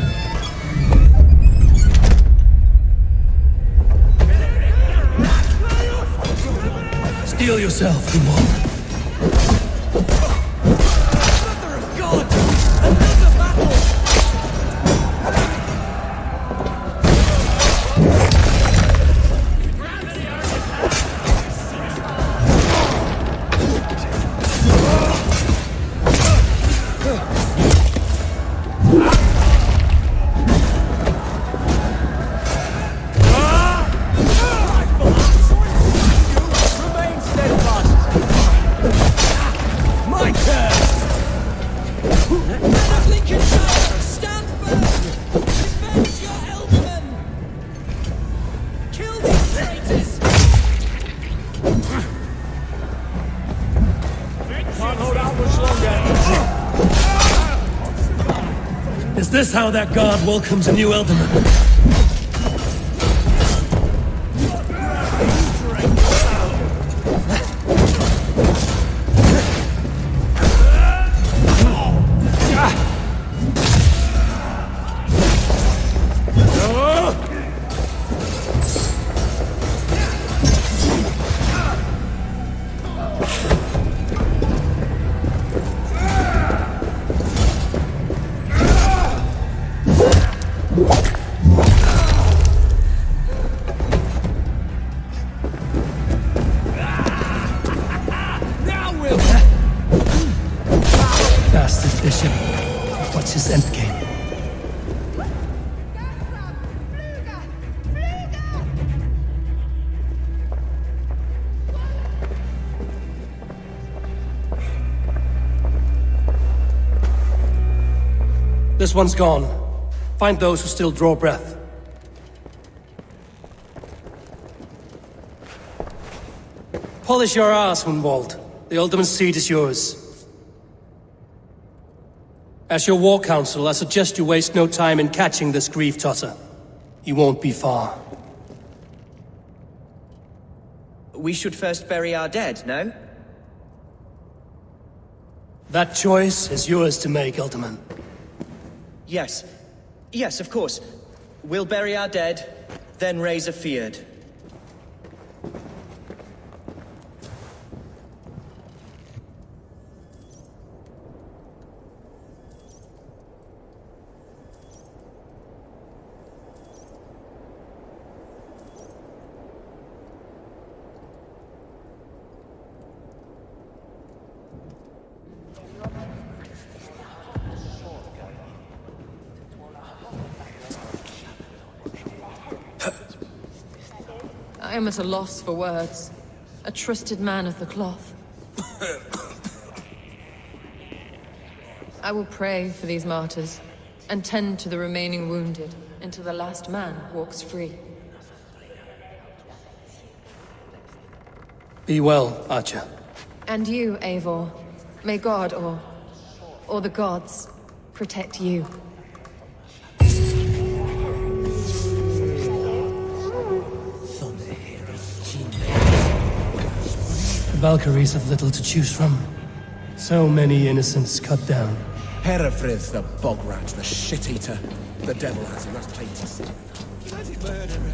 Steel yourself, Hunwald. Mother of God! Another battle! Is this how that god welcomes a new Elderman? Bastard bishop. What's his endgame? This one's gone. Find those who still draw breath. Polish your ass, Hunwald. The Ultimate seat is yours. As your war council, I suggest you waste no time in catching this grief tosser. He won't be far. We should first bury our dead, no? That choice is yours to make, Ultiman. Yes. Yes, of course. We'll bury our dead, then raise a feared. I am at a loss for words. A trusted man of the cloth. I will pray for these martyrs, and tend to the remaining wounded, until the last man walks free. Be well, Archer. And you, Eivor. May God, or the gods, protect you. The Valkyries have little to choose from. So many innocents cut down. Herefrith, the bog rat, the shit-eater. The devil has him, that's plain to see. Bloody murderer.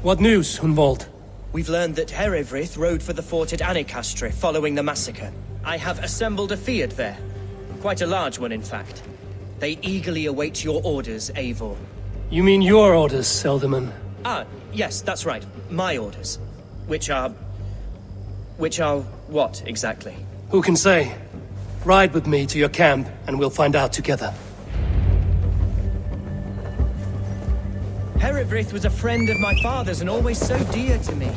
What news, Hunwald? We've learned that Herewrith rode for the fort at Annikastre following the massacre. I have assembled a field there. Quite a large one, in fact. They eagerly await your orders, Eivor. You mean your orders, Elderman? Ah, yes, that's right. My orders. Which are what, exactly? Who can say? Ride with me to your camp, and we'll find out together. Herewrith was a friend of my father's and always so dear to me.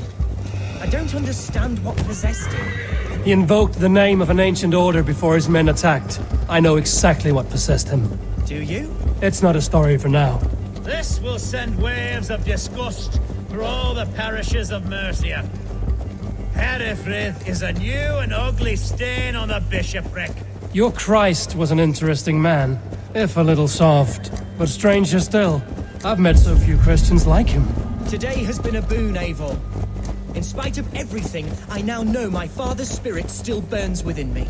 I don't understand what possessed him. He invoked the name of an ancient order before his men attacked. I know exactly what possessed him. Do you? It's not a story for now. This will send waves of disgust through all the parishes of Mercia. Herewrith is a new and ugly stain on the bishopric. Your Christ was an interesting man, if a little soft. But stranger still, I've met so few Christians like him. Today has been a boon, Eivor. In spite of everything, I now know my father's spirit still burns within me.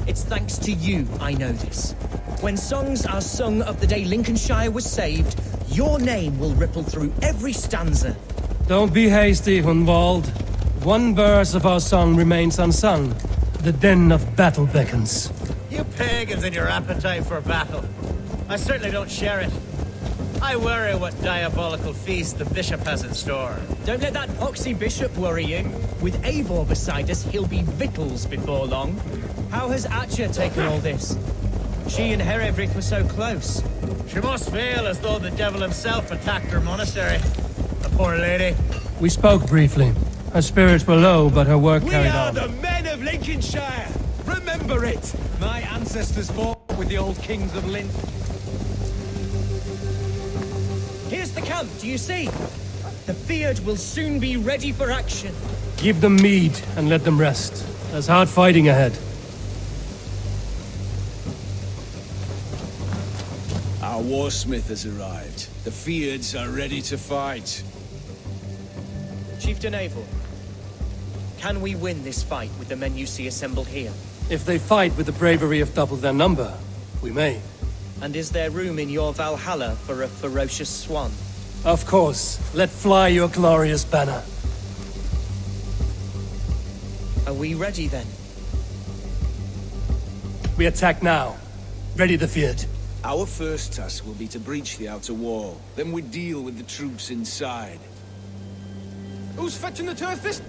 It's thanks to you I know this. When songs are sung of the day Lincolnshire was saved, your name will ripple through every stanza. Don't be hasty, Hunwald. One verse of our song remains unsung. The din of battle beckons. You pagans and your appetite for battle. I certainly don't share it. I worry what diabolical feast the bishop has in store. Don't let that poxy bishop worry you. With Eivor beside us, he'll be victuals before long. How has Atcha taken all this? She and Herewrith were so close. She must feel as though the devil himself attacked her monastery. The poor lady. We spoke briefly. Her spirits were low, but her work carried on. We are the men of Lincolnshire! Remember it! My ancestors fought with the old kings of Lin. Here's the camp, do you see? The Fiat will soon be ready for action. Give them mead and let them rest. There's hard fighting ahead. Our warsmith has arrived. The Fiads are ready to fight. Chieftain Eivor, can we win this fight with the men you see assembled here? If they fight with the bravery of double their number, we may. And is there room in your Valhalla for a ferocious swan? Of course. Let fly your glorious banner. Are we ready then? We attack now. Ready the Fiat. Our first task will be to breach the outer wall. Then we deal with the troops inside. Who's fetching the turf this?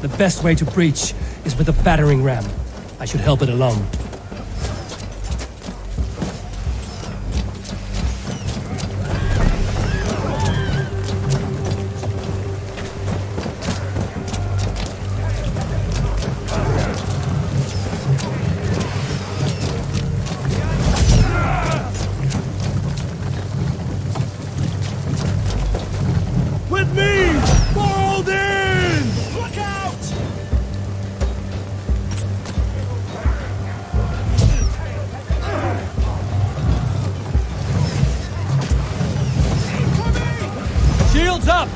The best way to breach is with a battering ram. I should help it along. With me! Fold in! Look out! Shields up!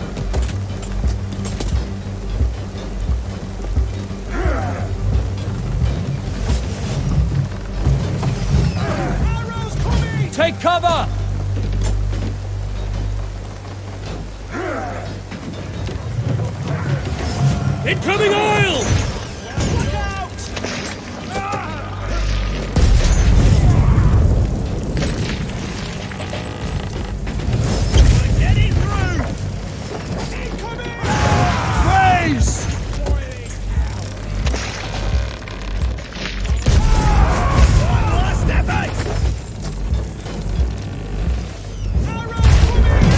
Arrows coming! Take cover! Incoming oil! Look out! Getting through! Incoming! Raise! Last effort! Arrows coming!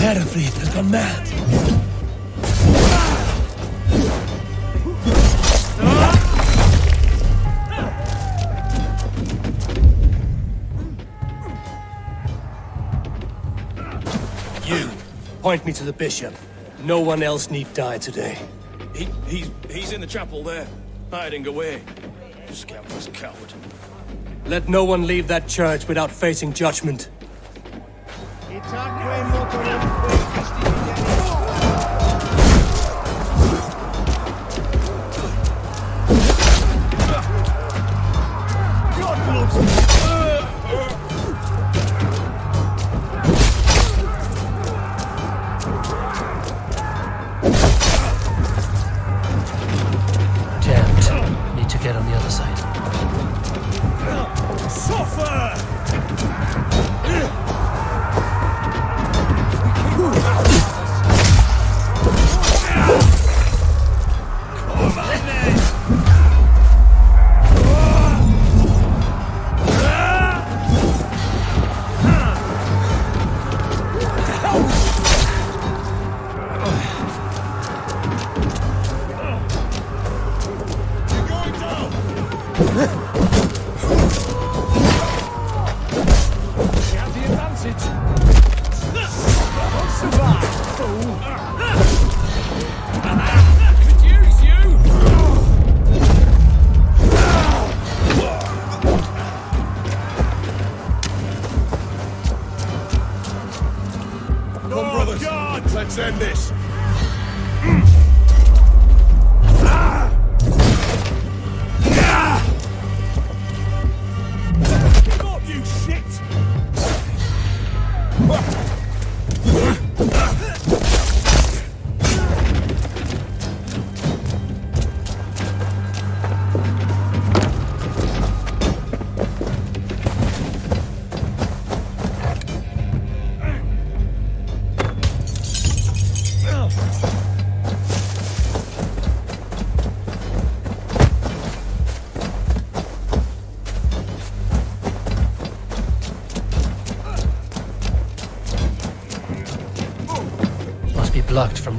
Herfried has gone mad. You, point me to the bishop. No one else need die today. He's in the chapel there, hiding away. Scoundrel's coward. Let no one leave that church without facing judgment. Jammed. Need to get on the other side. Suffer!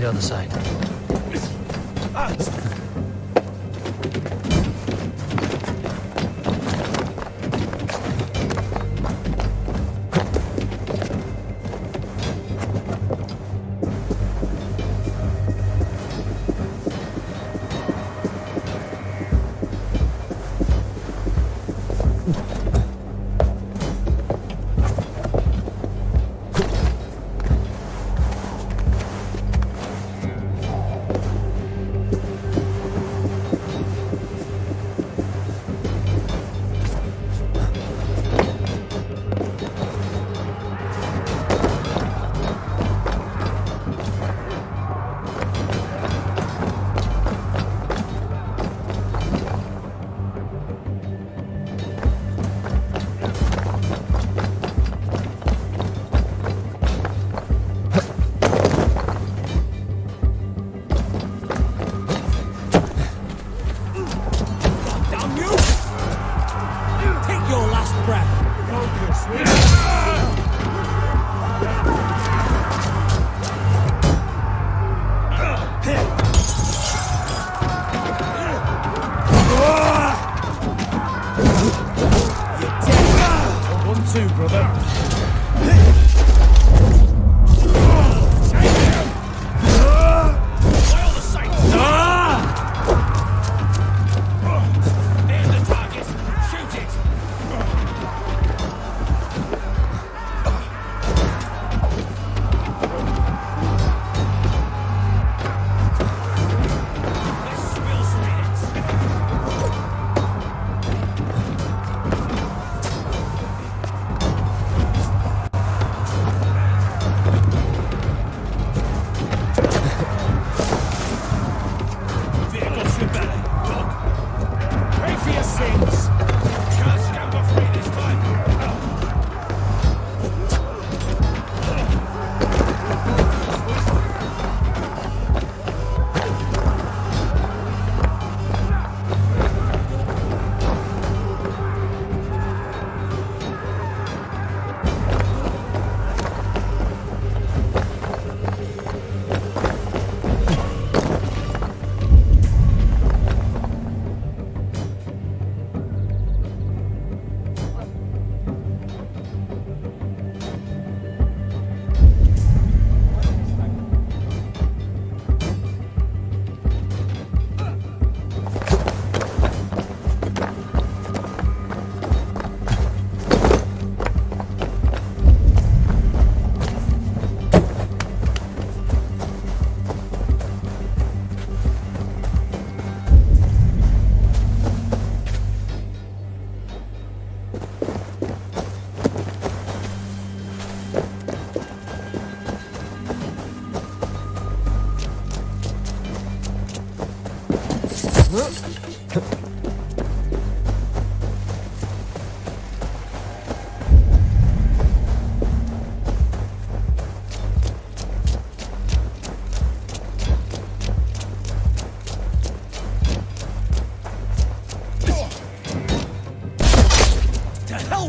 the other side.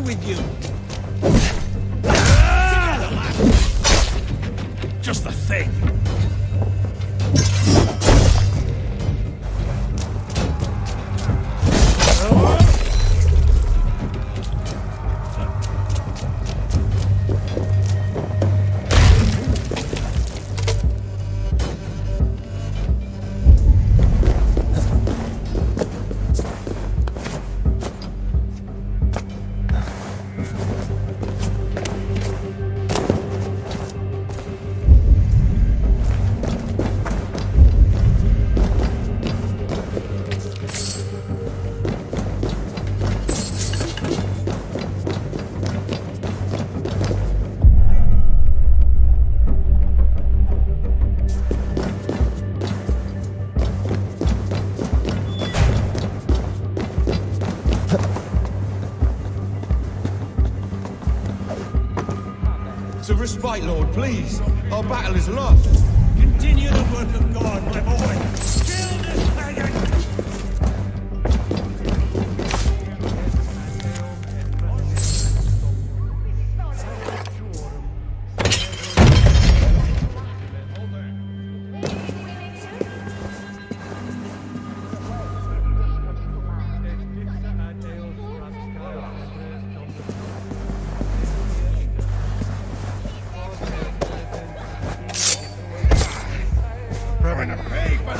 With you! Just the thing! To respite, Lord, please. Our battle is lost. Continue the work of God, my boy. Kill this pagan! in a pig, but...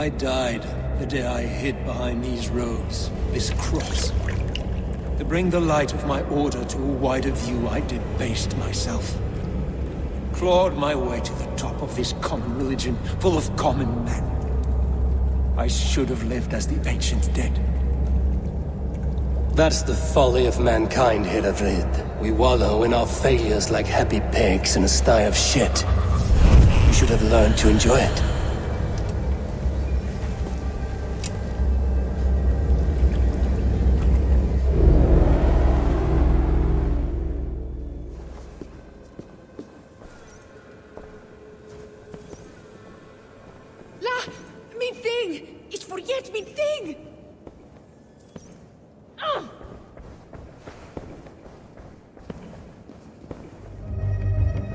I died the day I hid behind these robes, this cross. To bring the light of my order to a wider view, I debased myself. Clawed my way to the top of this common religion, full of common men. I should have lived as the ancients did. That's the folly of mankind, Hedavrid. We wallow in our failures like happy pigs in a sty of shit. You should have learned to enjoy it.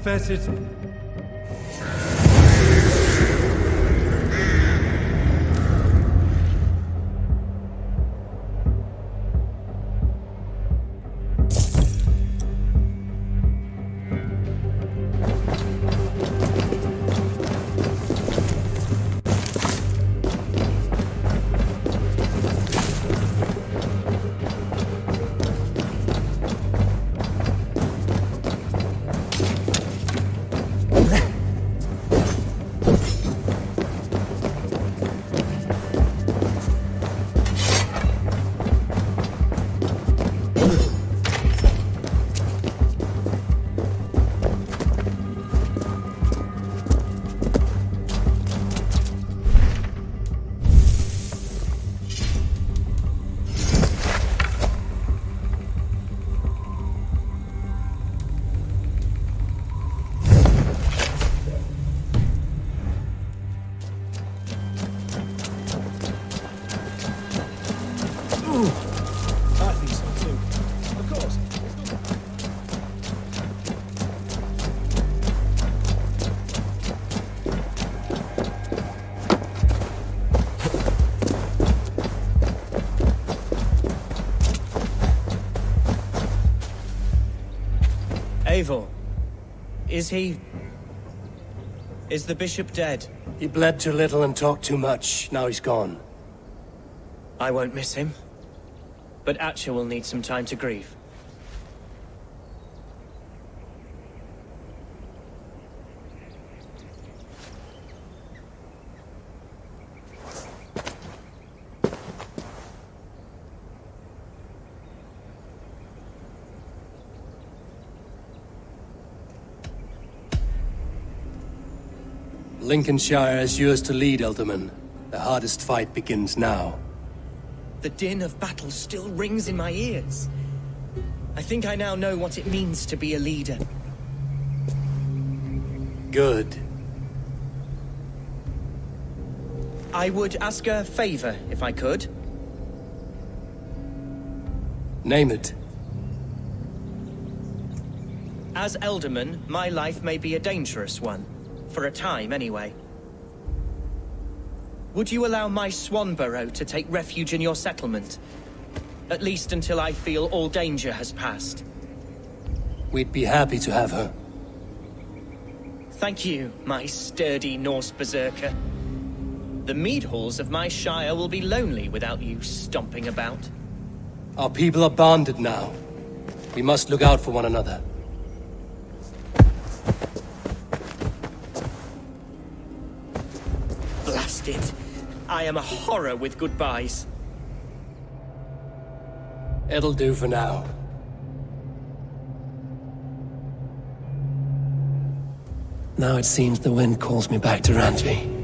Facet. Eivor, is the bishop dead? He bled too little and talked too much. Now he's gone. I won't miss him. But Atcha will need some time to grieve. Lincolnshire is yours to lead, Elderman. The hardest fight begins now. The din of battle still rings in my ears. I think I now know what it means to be a leader. Good. I would ask a favor, if I could. Name it. As Elderman, my life may be a dangerous one. For a time, anyway. Would you allow my swan burrow to take refuge in your settlement? At least until I feel all danger has passed. We'd be happy to have her. Thank you, my sturdy Norse berserker. The mead halls of my shire will be lonely without you stomping about. Our people are bonded now. We must look out for one another. Blast it. I am a horror with goodbyes. It'll do for now. Now it seems the wind calls me back to Randvi.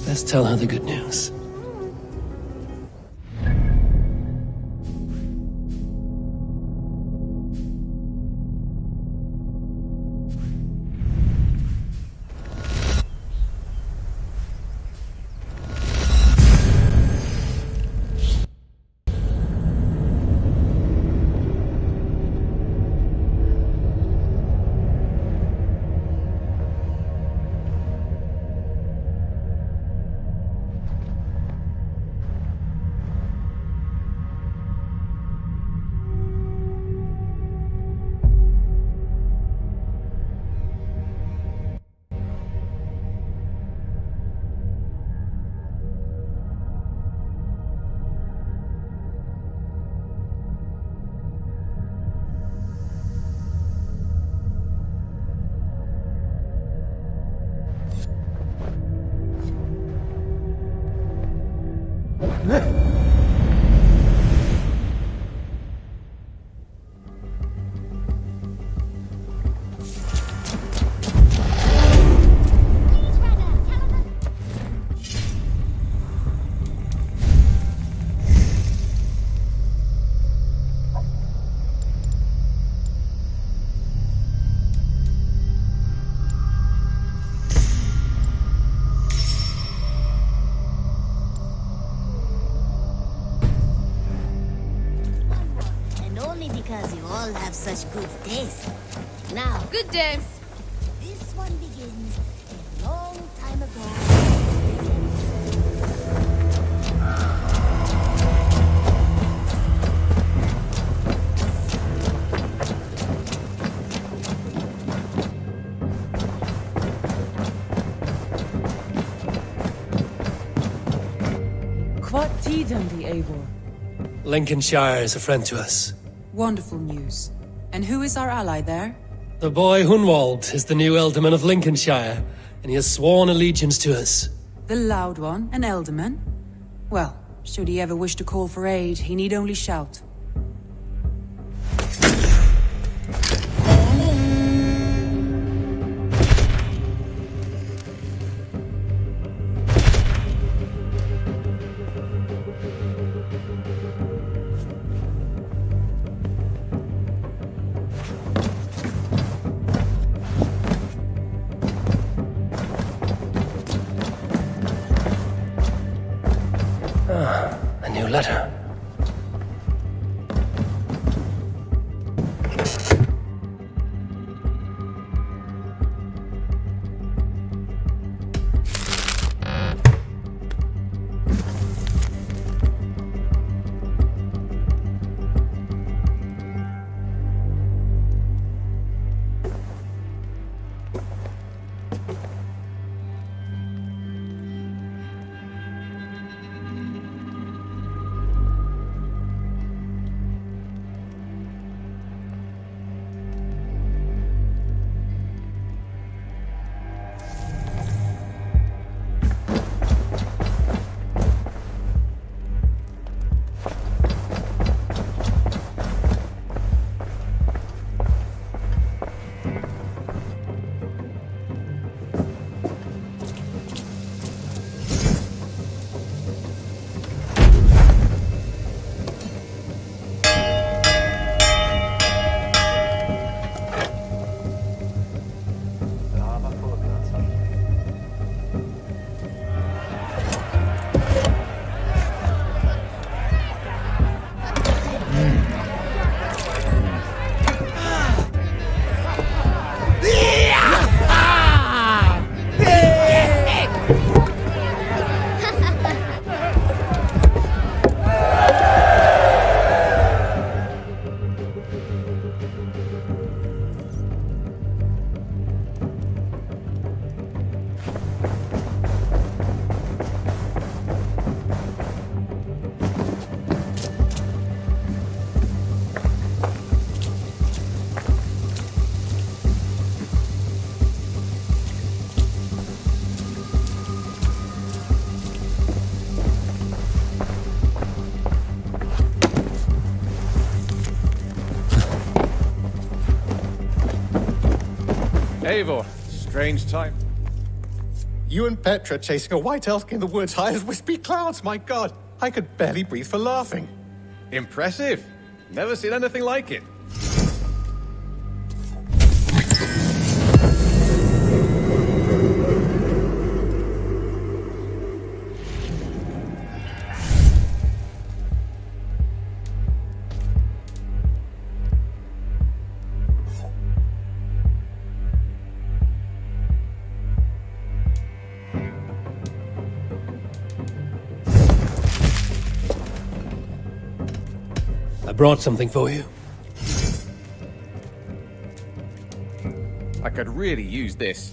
Let's tell her the good news. Because you all have such good taste. Now, Good day. this one begins a long time ago. What tiden the Eivor? Lincolnshire is a friend to us. Wonderful news. And who is our ally there? The boy Hunwald is the new Ealdorman of Lincolnshire, and he has sworn allegiance to us. The Loud One, an Ealdorman? Well, should he ever wish to call for aid, he need only shout. A new letter. Eivor, strange time. You and Petra chasing a white elk in the woods high as wispy clouds, my god! I could barely breathe for laughing. Impressive. Never seen anything like it. I brought something for you. I could really use this.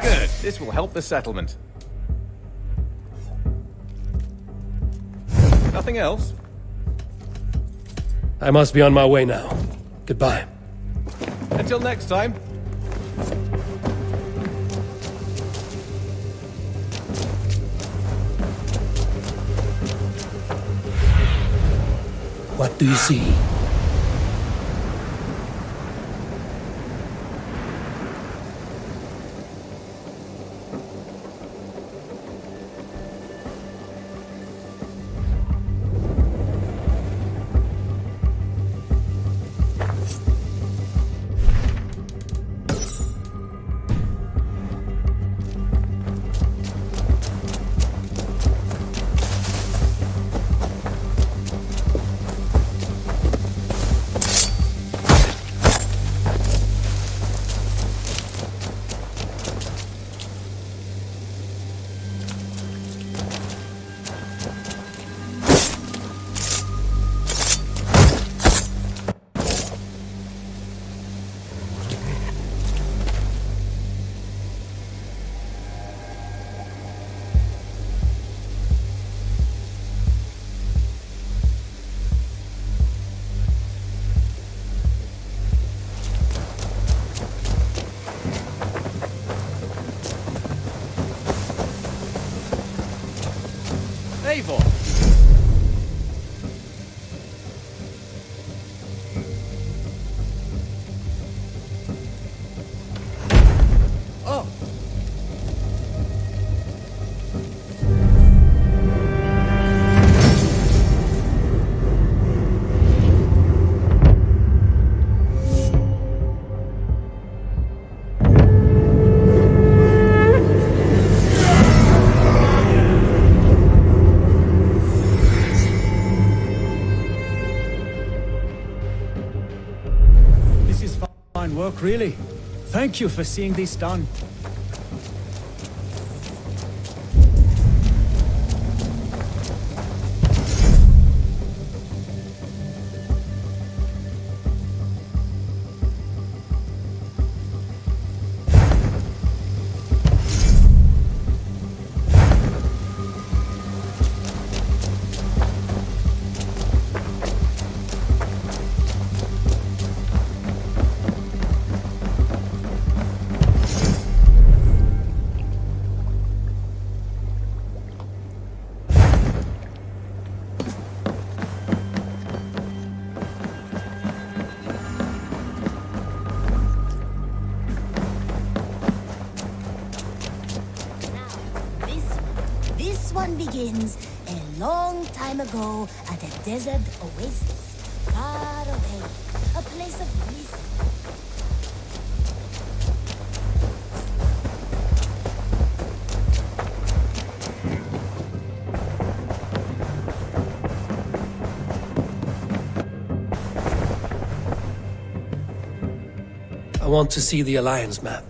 Good. This will help the settlement. Nothing else? I must be on my way now. Goodbye. Until next time. What do you see? Eivor! Oh! Fine work, really. Thank you for seeing this done. Begins a long time ago at a desert oasis, far away, a place of peace. I want to see the Alliance map.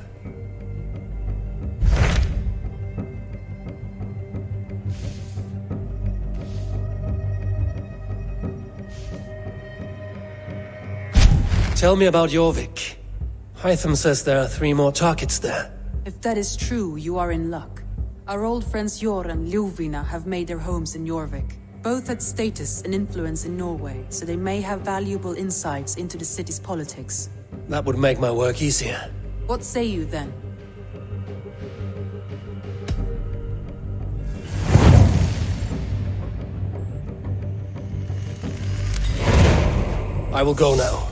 Tell me about Jorvik. Hytham says there are 3 more targets there. If that is true, you are in luck. Our old friends Jor and Ljuvina have made their homes in Jorvik. Both had status and influence in Norway, so they may have valuable insights into the city's politics. That would make my work easier. What say you then? I will go now.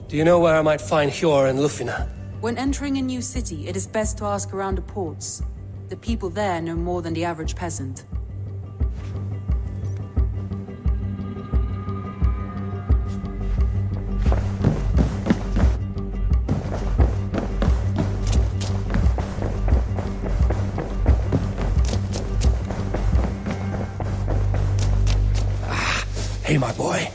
Do you know where I might find Hjor and Lufina? When entering a new city, it is best to ask around the ports. The people there know more than the average peasant. Hey, my boy.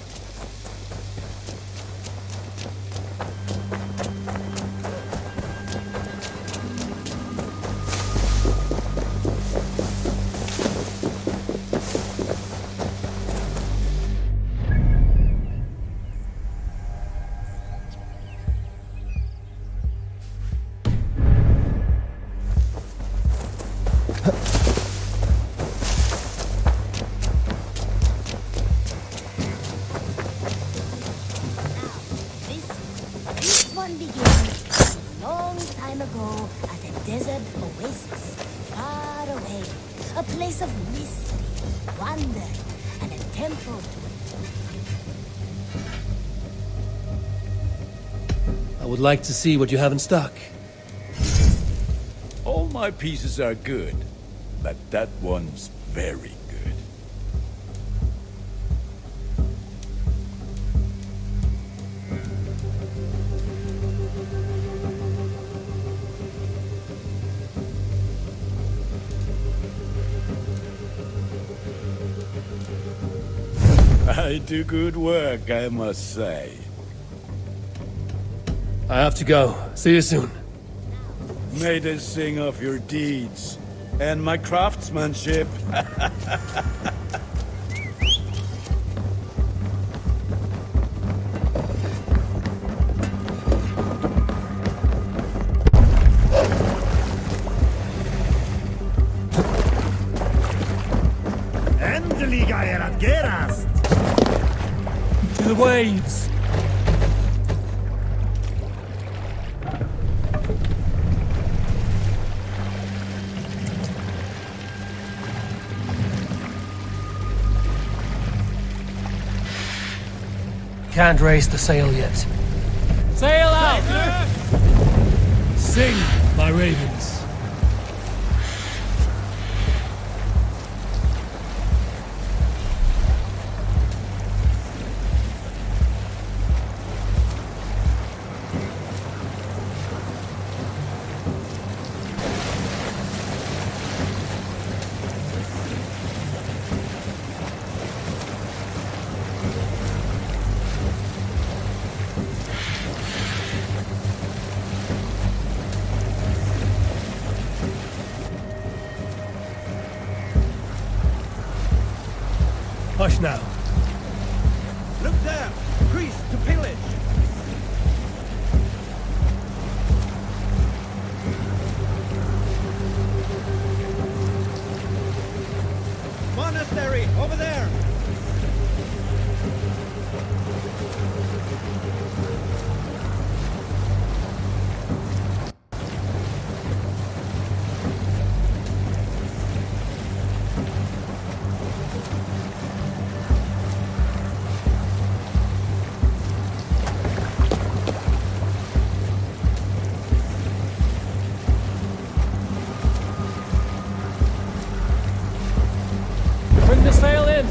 This one begins a long time ago at a desert oasis, far away. A place of mystery, wonder, and a temple to I would like to see what you have in stock. All my pieces are good, but that one's very good. I do good work, I must say. I have to go. See you soon. May they sing of your deeds and my craftsmanship. Endelig er at gerast! To the waves! Can't raise the sail yet. Sail out! Sing, my ravens. Hush now. Look there! Priest to pillage! Monastery, over there! Bring the sail in!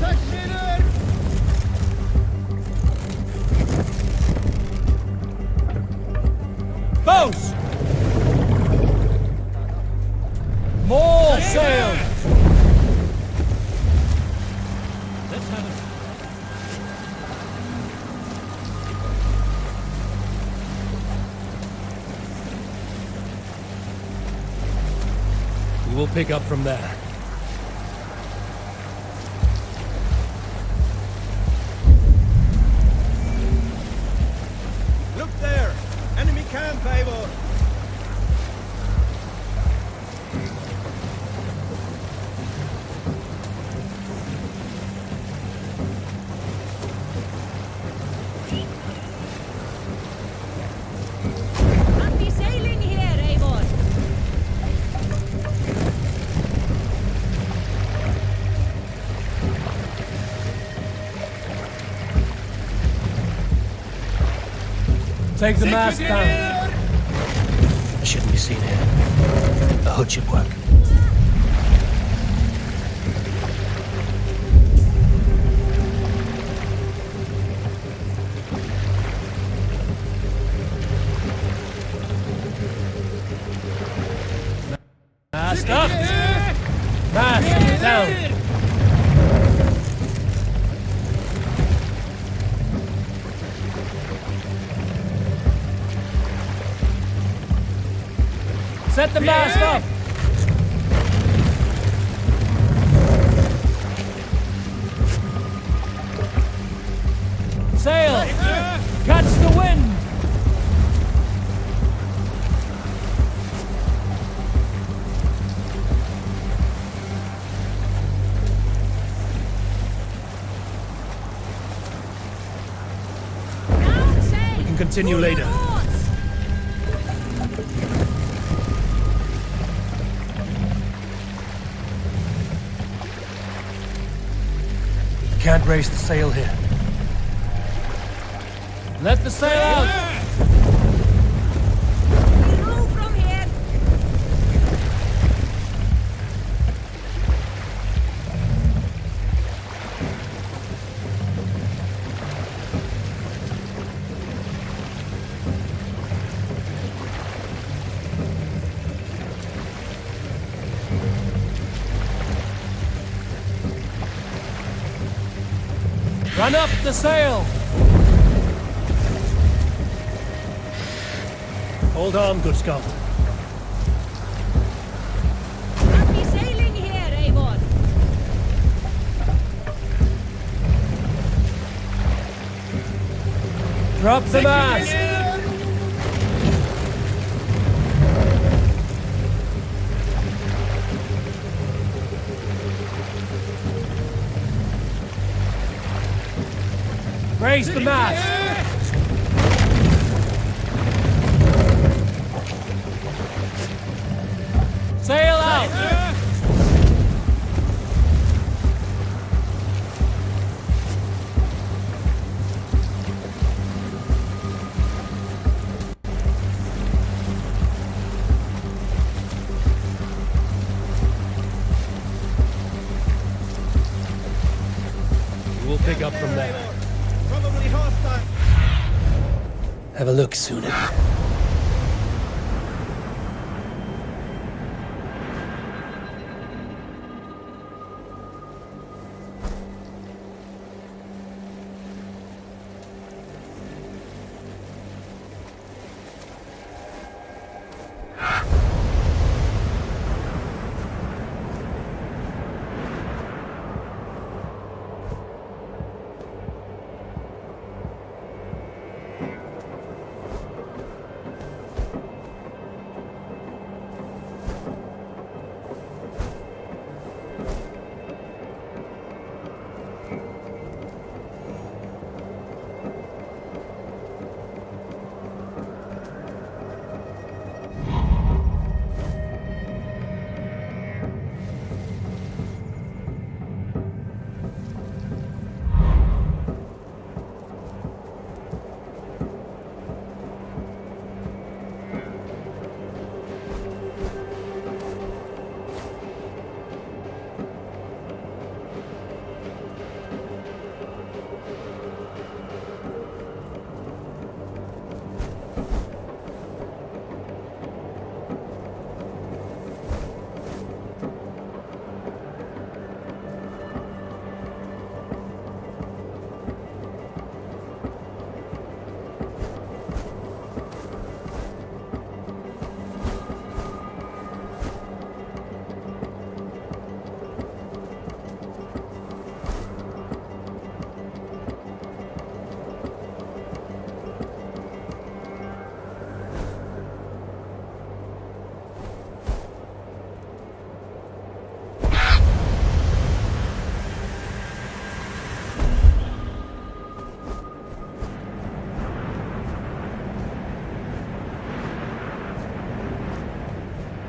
Bows! More sail! Let's have it. We will pick up from there. Look there! Enemy camp, Eivor! Anti-sailing here, Eivor! Take the mast down. I shouldn't be seen here. The hood should work. Mast up! Mast down! Set the mast up! Sail! Catch the wind! We can continue later. Can't raise the sail here. Let the sail out! Move from here. Run up the sail! Hold on, good Scot. Happy sailing here, Avon. Drop the mast! Raise the mast! Sail out! We'll pick up from there. Probably hostile. Have a look, Sunan.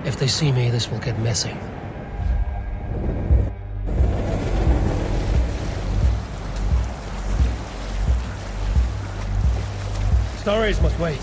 If they see me, this will get messy. stories must wait.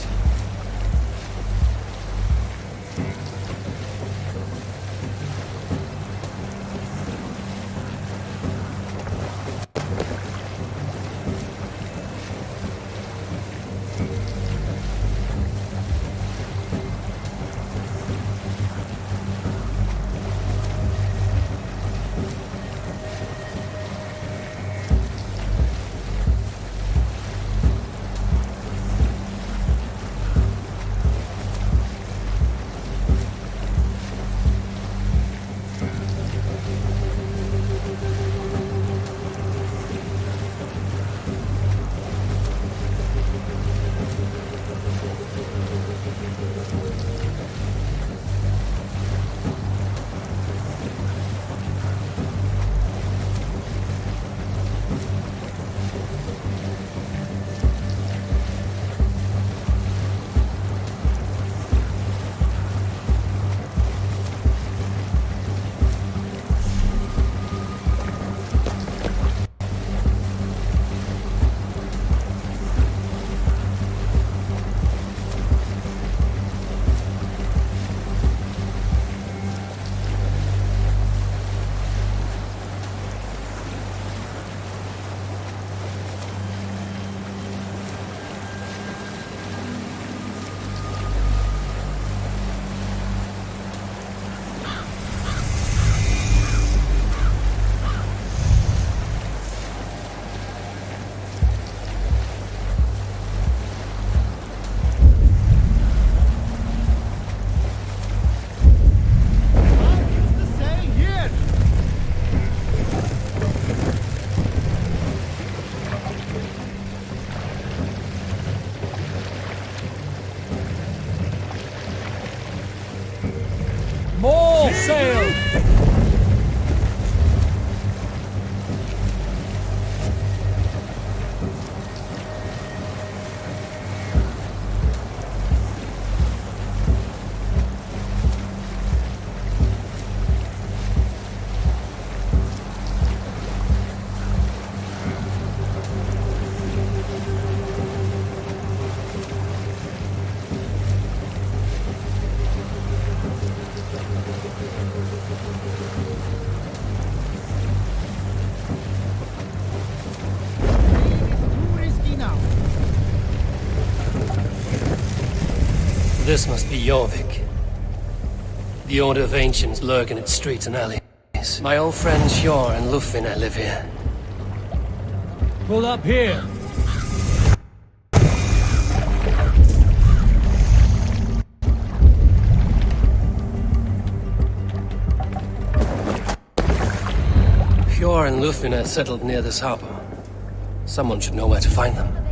More sail! This must be Jorvik. The Order of Ancients lurk in its streets and alleys. My old friends Hjor and Lufvina live here. Pull up here! Hjor and Lufvina settled near this harbor. Someone should know where to find them.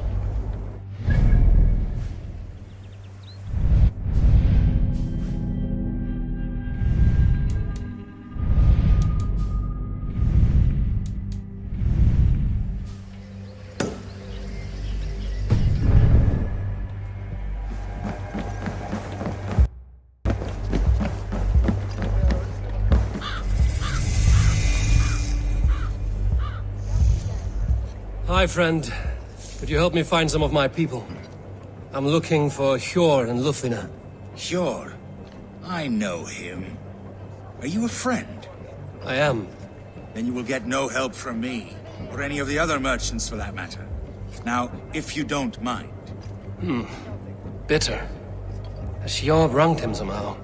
Hi, friend. Could you help me find some of my people? I'm looking for Hjor and Lufvina. Hjor? I know him. Are you a friend? I am. Then you will get no help from me, or any of the other merchants for that matter. Now, if you don't mind. Bitter. Has Hjor wronged him somehow?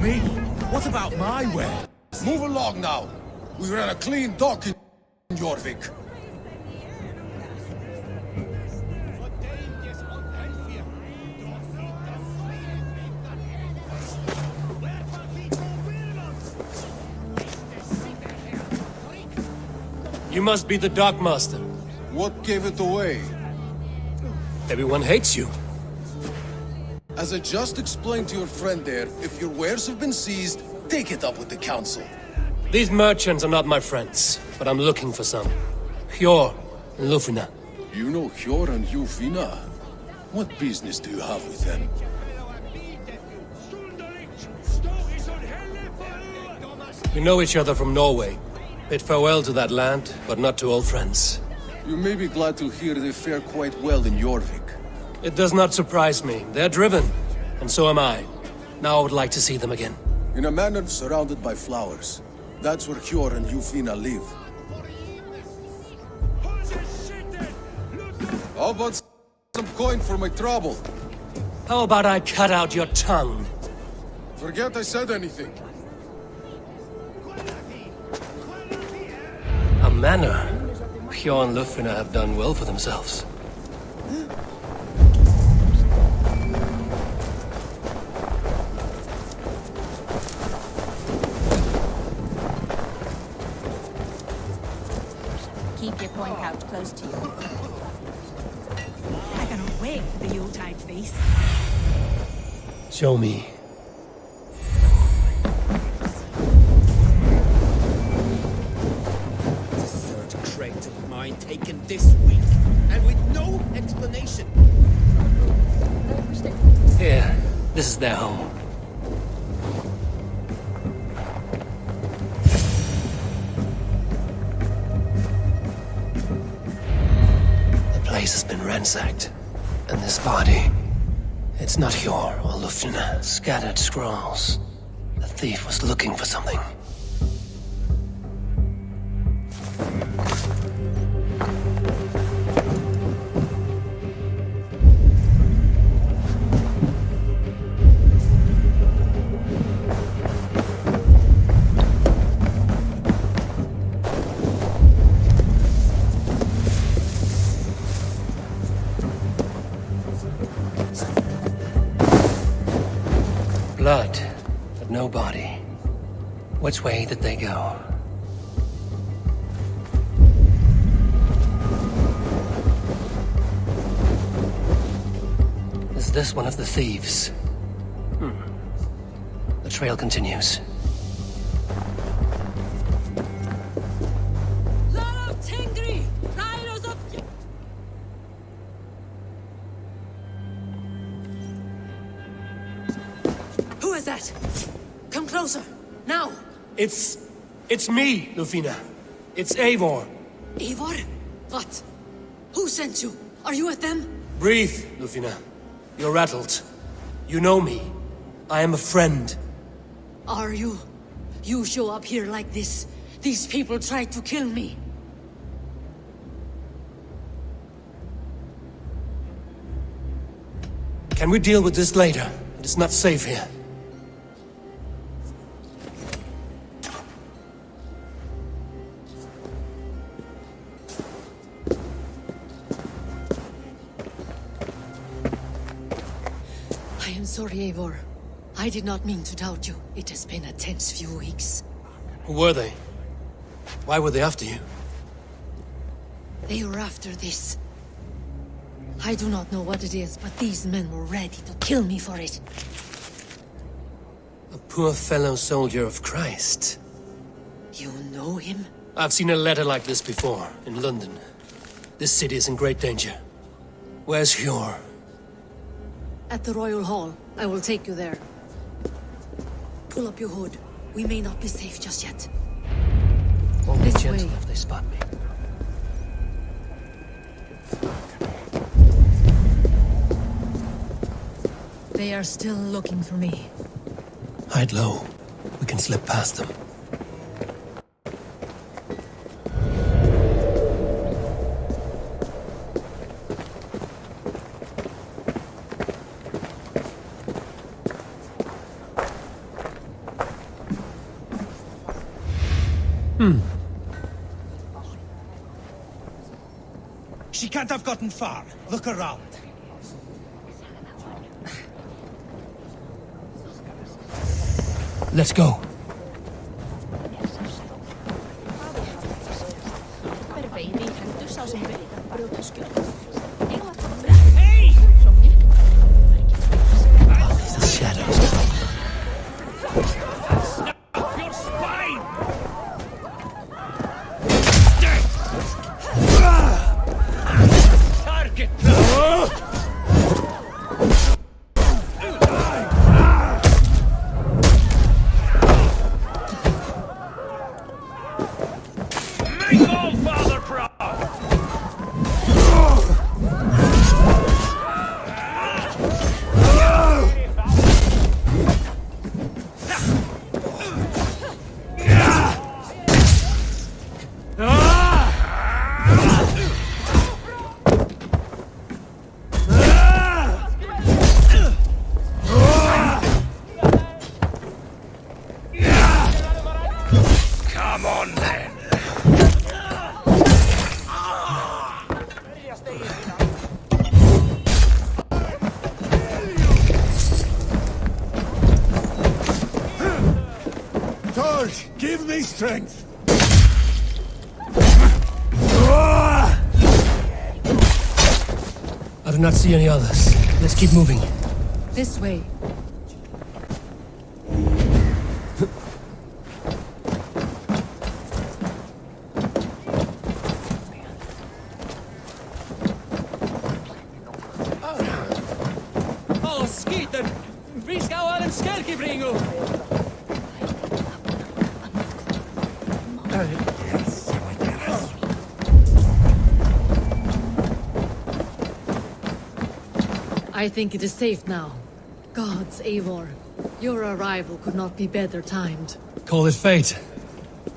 Me? What about my wares? Move along now. We ran a clean dock in Jorvik. You must be the dockmaster. What gave it away? Everyone hates you. As I just explained to your friend there, if your wares have been seized, take it up with the council. These merchants are not my friends, but I'm looking for some. Hjor and Lufina. You know Hjor and Lufina? What business do you have with them? We know each other from Norway. Bid farewell to that land, but not to old friends. You may be glad to hear they fare quite well in Jorvik. It does not surprise me. They're driven, and so am I. Now I would like to see them again. In a manor surrounded by flowers. That's where Hjor and Lufina live. How about some coin for my trouble? How about I cut out your tongue? Forget I said anything. A manor? Hjor and Lufina have done well for themselves. Keep your coin pouch close to you. I cannot wait for the Yuletide feast. Show me. The third crate of mine taken this week, and with no explanation. Here, this is their home. The place has been ransacked, and this body, it's not Hjor or Lufina. Scattered scrolls. The thief was looking for something. Blood, but no body. Which way did they go? Is this one of the thieves? The trail continues. Who is that? Come closer, now! It's me, Lufina. It's Eivor. Eivor? What? Who sent you? Are you with them? Breathe, Lufina. You're rattled. You know me. I am a friend. Are you? You show up here like this. These people tried to kill me. Can we deal with this later? It is not safe here. I am sorry, Eivor. I did not mean to doubt you. It has been a tense few weeks. Who were they? Why were they after you? They were after this. I do not know what it is, but these men were ready to kill me for it. A poor fellow soldier of Christ. You know him? I've seen a letter like this before, in London. This city is in great danger. Where's Hjor? At the Royal Hall. I will take you there. Pull up your hood. We may not be safe just yet. Only This gentle way. if they spot me. They are still looking for me. Hide low. We can slip past them. She can't have gotten far. Look around. Let's go. These shadows. Your spine! Target! Make all father proud! Come on then! Torch, give me strength! I do not see any others. Let's keep moving. This way. Åh, skiten! Vi ska ha en skärkebringo! I think it is safe now. Gods, Eivor. Your arrival could not be better timed. Call it fate.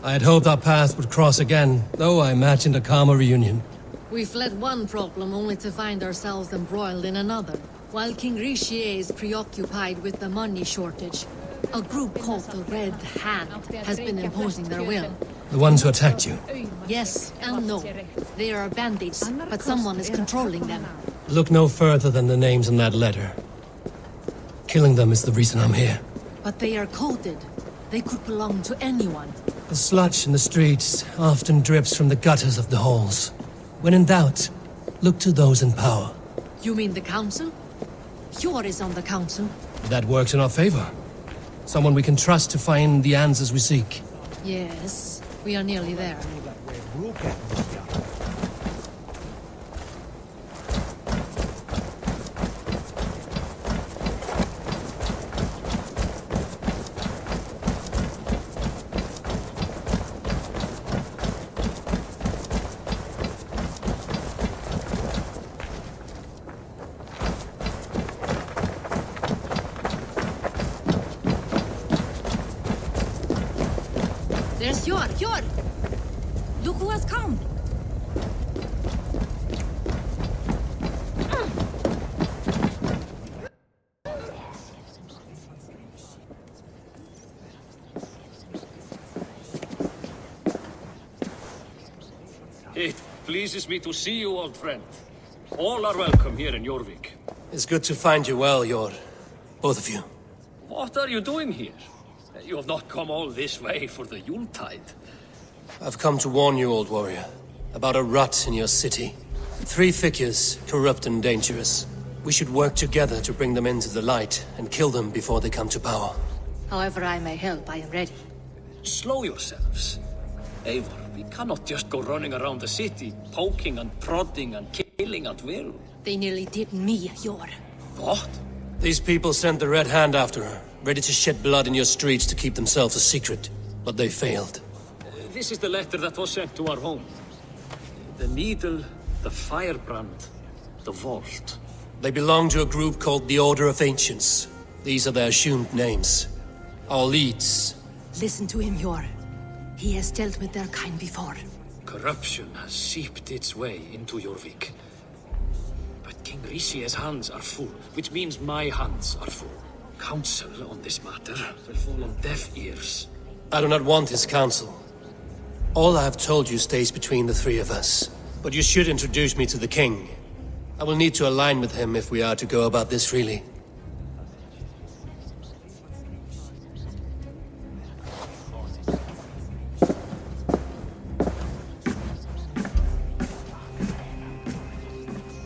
I had hoped our paths would cross again, though I imagined a calmer reunion. We fled one problem only to find ourselves embroiled in another. While King Richier is preoccupied with the money shortage, a group called the Red Hand has been imposing their will. The ones who attacked you. Yes and no. They are bandits, but someone is controlling them. Look no further than the names in that letter. Killing them is the reason I'm here. But they are coded. They could belong to anyone. The sludge in the streets often drips from the gutters of the halls. When in doubt, look to those in power. You mean the council? Hjor is on the council. That works in our favor. Someone we can trust to find the answers we seek. Yes, we are nearly there. There's Hjor! Hjor! Look who has come! It pleases me to see you, old friend. All are welcome here in Jorvik. It's good to find you well, Jor. Both of you. What are you doing here? You have not come all this way for the Yuletide. I've come to warn you, old warrior, about a rot in your city. 3 figures, corrupt and dangerous. We should work together to bring them into the light and kill them before they come to power. However I may help, I am ready. Slow yourselves. Eivor, we cannot just go running around the city, poking and prodding and killing at will. They nearly did me, Yor. What? These people sent the Red Hand after her, ready to shed blood in your streets to keep themselves a secret. But they failed. This is the letter that was sent to our home. The needle, the firebrand, the vault. They belong to a group called the Order of Ancients. These are their assumed names. Our leads. Listen to him, Yor. He has dealt with their kind before. Corruption has seeped its way into Jorvik. But King Rishi's hands are full, which means my hands are full. Counsel on this matter will fall on deaf ears. I do not want his counsel. All I have told you stays between the three of us. But you should introduce me to the king. I will need to align with him if we are to go about this freely.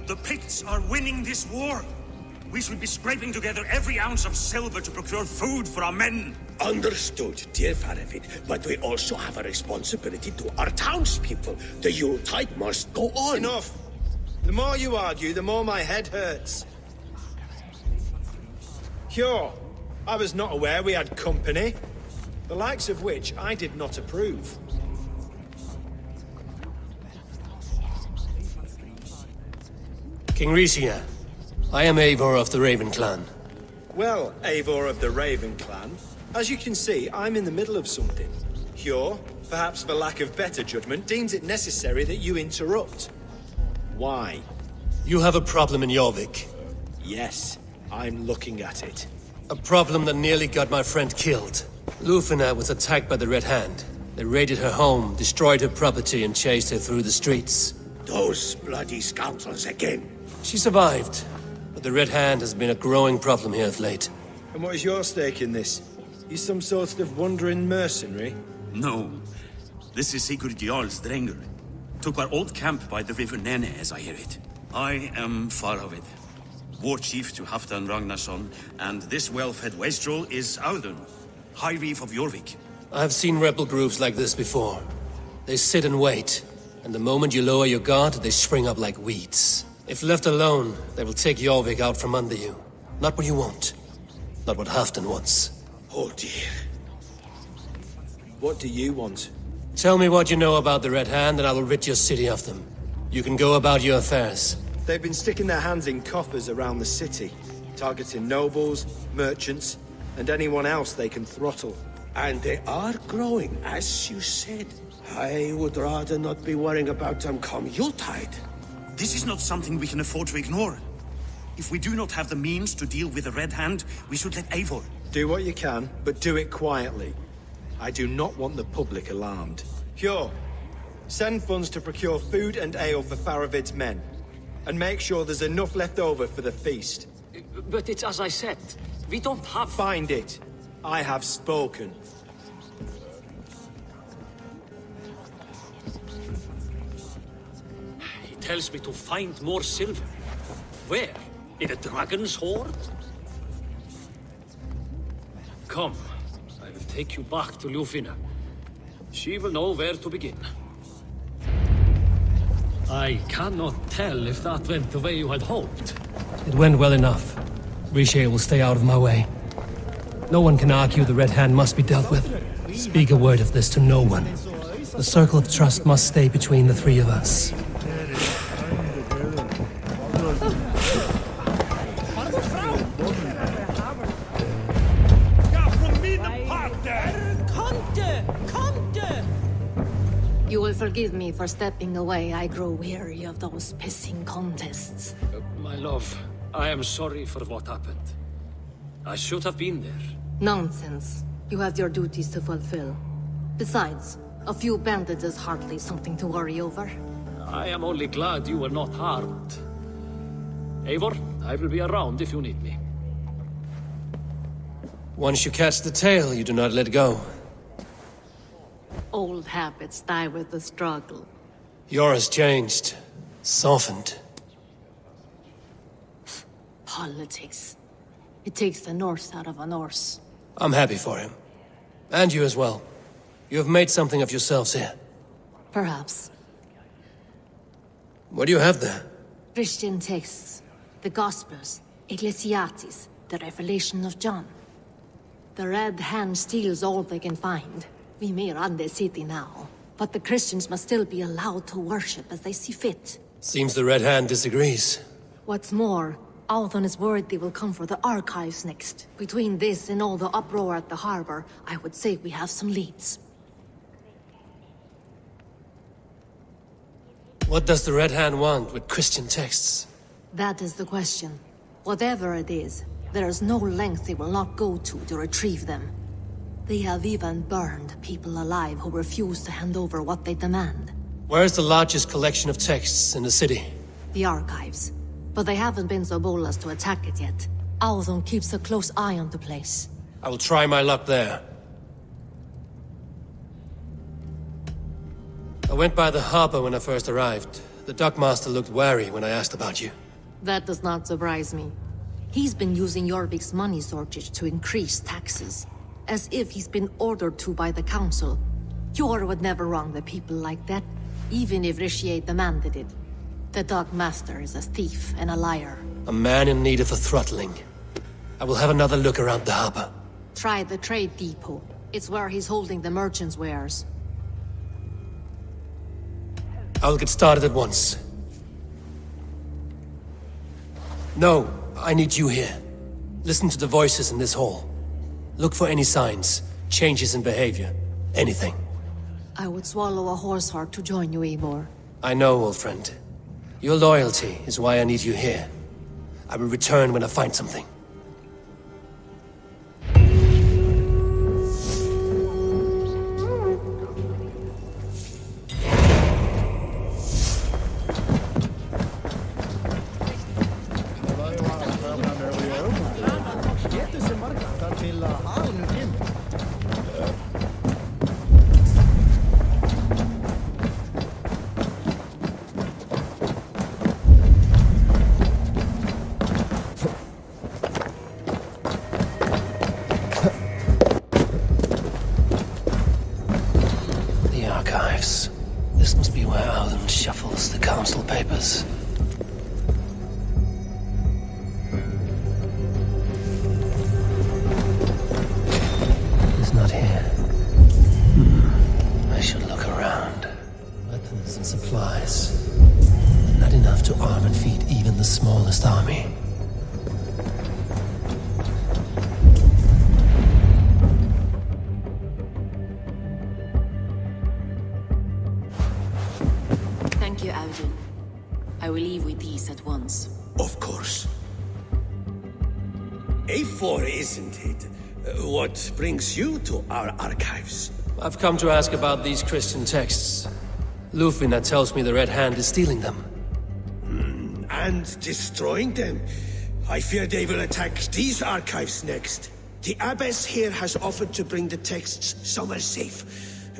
The Picts are winning this war. We should be scraping together every ounce of silver to procure food for our men. Understood, dear Faravid, but we also have a responsibility to our townspeople. The Yuletide must go on. Enough! The more you argue, the more my head hurts. Cure, I was not aware we had company, the likes of which I did not approve. King Risia, I am Eivor of the Raven Clan. Well, Eivor of the Raven Clan, as you can see, I'm in the middle of something. Cure, perhaps for lack of better judgment, deems it necessary that you interrupt. Why? You have a problem in Jorvik. Yes, I'm looking at it. A problem that nearly got my friend killed. Lufina was attacked by the Red Hand. They raided her home, destroyed her property, and chased her through the streets. Those bloody scoundrels again. She survived, but the Red Hand has been a growing problem here of late. And what is your stake in this? You some sort of wandering mercenary? No. This is Sigurd Jarl's Drenger. Took our old camp by the river Nene, as I hear it. I am Faravid, war chief to Halfdan Ragnarsson, and this well-fed wastrel is Audun, High Reef of Jorvik. I have seen rebel groups like this before. They sit and wait, and the moment you lower your guard, they spring up like weeds. If left alone, they will take Jorvik out from under you. Not what you want. Not what Halfdan wants. Oh dear. What do you want? Tell me what you know about the Red Hand, and I will rid your city of them. You can go about your affairs. They've been sticking their hands in coffers around the city, targeting nobles, merchants, and anyone else they can throttle. And they are growing, as you said. I would rather not be worrying about them come Yuletide. This is not something we can afford to ignore. If we do not have the means to deal with the Red Hand, we should let Eivor. Do what you can, but do it quietly. I do not want the public alarmed. Cure, send funds to procure food and ale for Faravid's men. And make sure there's enough left over for the feast. But it's as I said, we don't have... Find it. I have spoken. He tells me to find more silver. Where? In a dragon's hoard? Come, I will take you back to Lufina. She will know where to begin. I cannot tell if that went the way you had hoped. It went well enough. Riche will stay out of my way. No one can argue the Red Hand must be dealt with. Speak a word of this to no one. The circle of trust must stay between the three of us. You will forgive me for stepping away. I grow weary of those pissing contests. My love, I am sorry for what happened. I should have been there. Nonsense. You have your duties to fulfill. Besides, a few bandits is hardly something to worry over. I am only glad you were not harmed. Eivor, I will be around if you need me. Once you catch the tail, you do not let go. Old habits die with the struggle. Yours changed. Softened. Politics. It takes the Norse out of a Norse. I'm happy for him. And you as well. You have made something of yourselves here. Perhaps. What do you have there? Christian texts, the Gospels, Ecclesiastes, the Revelation of John. The Red Hand steals all they can find. We may run the city now, but the Christians must still be allowed to worship as they see fit. Seems the Red Hand disagrees. What's more, Althon is worried they will come for the archives next. Between this and all the uproar at the harbor, I would say we have some leads. What does the Red Hand want with Christian texts? That is the question. Whatever it is, there is no length they will not go to retrieve them. They have even burned people alive who refuse to hand over what they demand. Where's the largest collection of texts in the city? The archives. But they haven't been so bold as to attack it yet. Althon keeps a close eye on the place. I will try my luck there. I went by the harbor when I first arrived. The dockmaster looked wary when I asked about you. That does not surprise me. He's been using Jorvik's money shortage to increase taxes. As if he's been ordered to by the council. Jor would never wrong the people like that, even if Richier demanded it. The dockmaster is a thief and a liar. A man in need of a throttling. I will have another look around the harbor. Try the trade depot. It's where he's holding the merchants' wares. I will get started at once. No, I need you here. Listen to the voices in this hall. Look for any signs, changes in behavior, anything. I would swallow a horse heart to join you, Eivor. I know, old friend. Your loyalty is why I need you here. I will return when I find something. This must be where Alden shuffles the council papers. He's not here. I should look around. Weapons and supplies. Not enough to arm and feed even the smallest army. Thank you, Alden. I will leave with these at once. Of course. A4, isn't it? What brings you to our archives? I've come to ask about these Christian texts. Lufina tells me the Red Hand is stealing them. And destroying them? I fear they will attack these archives next. The abbess here has offered to bring the texts somewhere safe.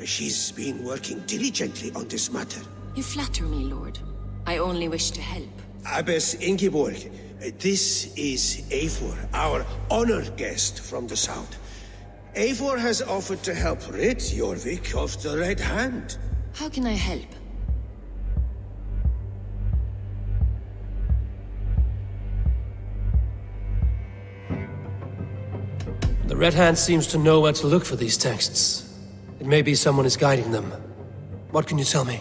She's been working diligently on this matter. You flatter me, Lord. I only wish to help. Abbess Ingeborg, this is Eivor, our honored guest from the south. Eivor has offered to help rid Jorvik of the Red Hand. How can I help? The Red Hand seems to know where to look for these texts. It may be someone is guiding them. What can you tell me?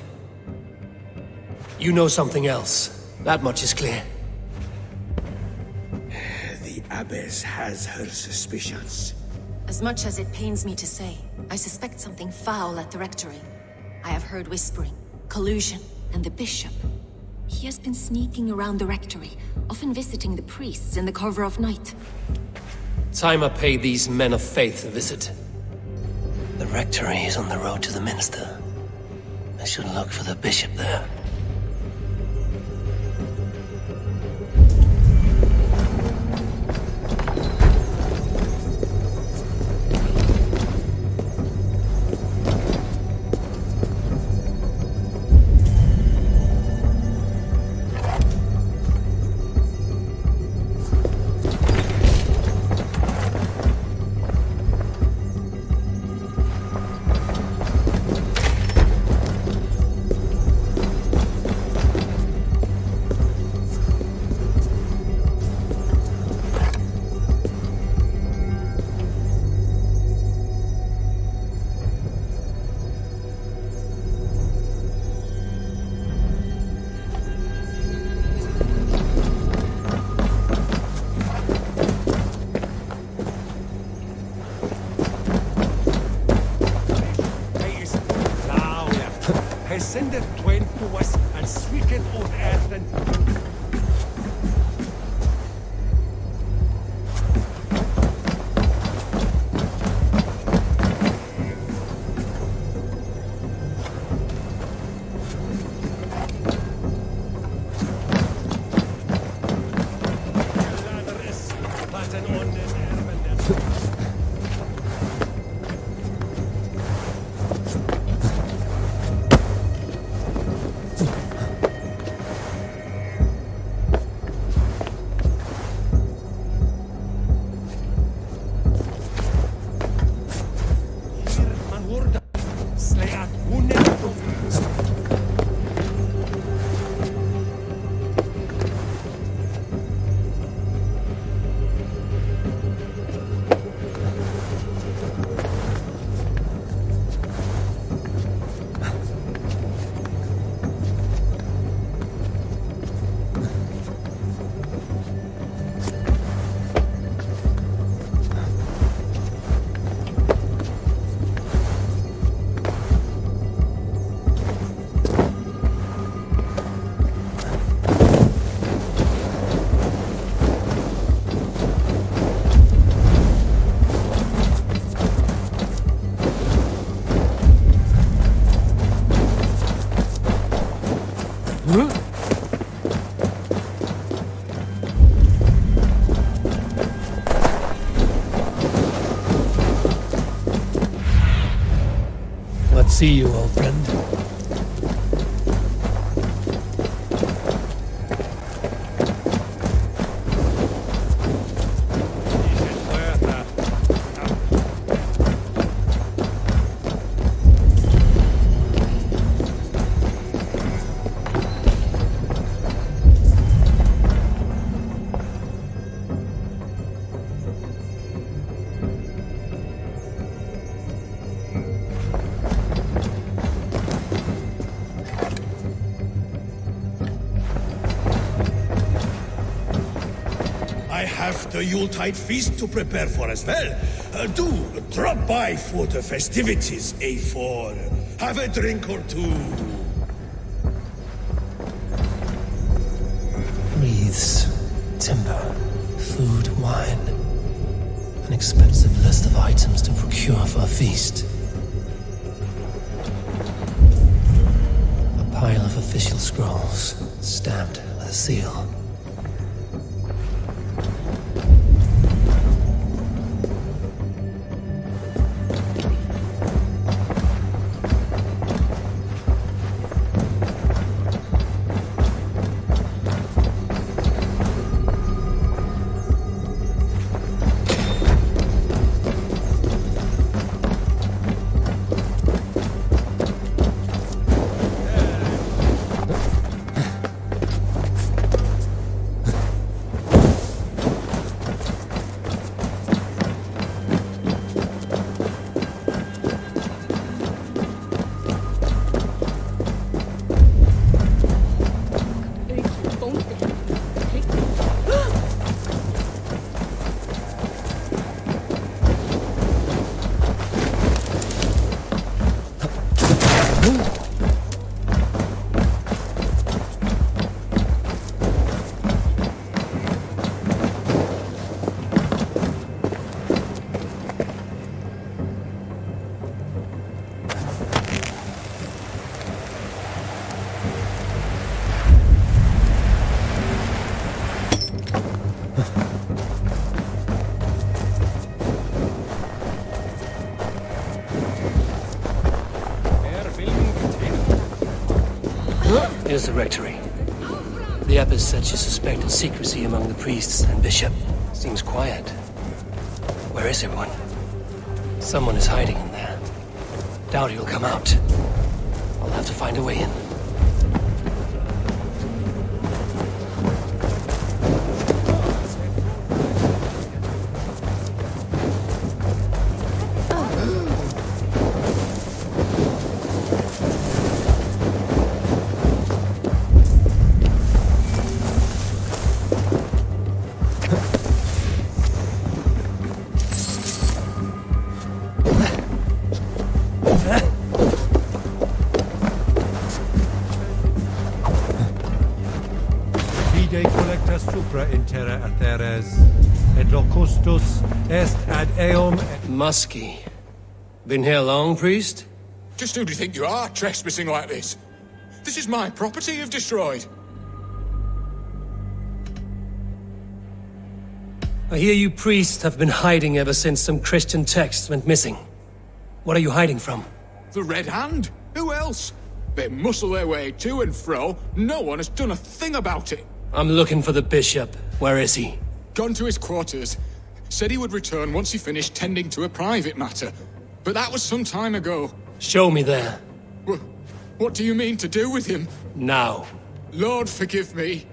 You know something else. That much is clear. The abbess has her suspicions. As much as it pains me to say, I suspect something foul at the rectory. I have heard whispering, collusion, and the bishop. He has been sneaking around the rectory, often visiting the priests in the cover of night. Time I pay these men of faith a visit. The rectory is on the road to the minster. I should look for the bishop there. I send it twain to us and sweet it on earth and... Let's see you, old friend. The Yuletide feast to prepare for as well. Do drop by for the festivities, A4. Have a drink or two. Wreaths, timber, food, wine. An expensive list of items to procure for a feast. A pile of official scrolls, stamped with a seal. Here's the rectory. The abbess said she suspected secrecy among the priests and bishop. Seems quiet. Where is everyone? Someone is hiding in there. Doubt he'll come out. I'll have to find a way in. terra atheres, et locustus est ad eum et... Musky. Been here long, priest? Just who do you think you are, trespassing like this? This is my property you've destroyed. I hear you priests have been hiding ever since some Christian texts went missing. What are you hiding from? The Red Hand? Who else? They muscle their way to and fro. No one has done a thing about it. I'm looking for the bishop. Where is he? Gone to his quarters. Said he would return once he finished tending to a private matter. But that was some time ago. Show me there. What do you mean to do with him? Now. Lord, forgive me.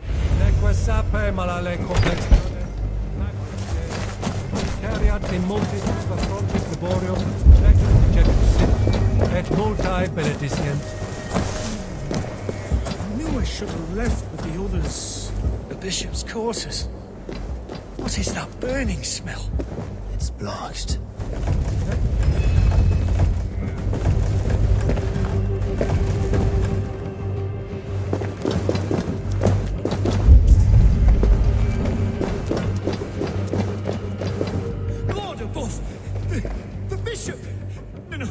In multis frontis laborium, et multi benedicent. I knew I should have left with the others. The bishop's quarters. What is that burning smell? It's blocked. Lord above! The bishop! No,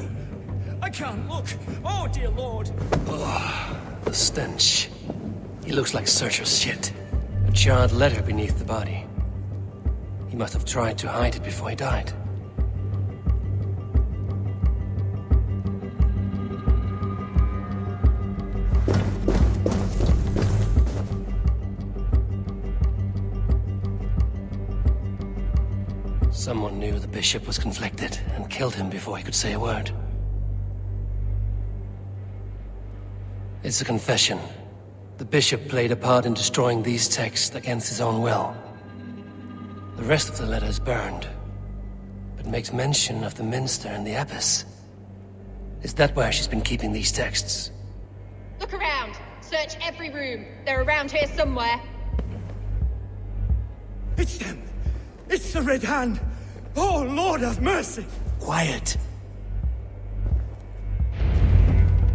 I can't look. Oh, dear Lord. Oh, the stench. He looks like Searcher's shit. A charred letter beneath the body. He must have tried to hide it before he died. Someone knew the bishop was conflicted and killed him before he could say a word. It's a confession. The bishop played a part in destroying these texts against his own will. The rest of the letter is burned, but makes mention of the minster and the abbess. Is that where she's been keeping these texts? Look around. Search every room. They're around here somewhere. It's them! It's the Red Hand! Oh, Lord have mercy! Quiet.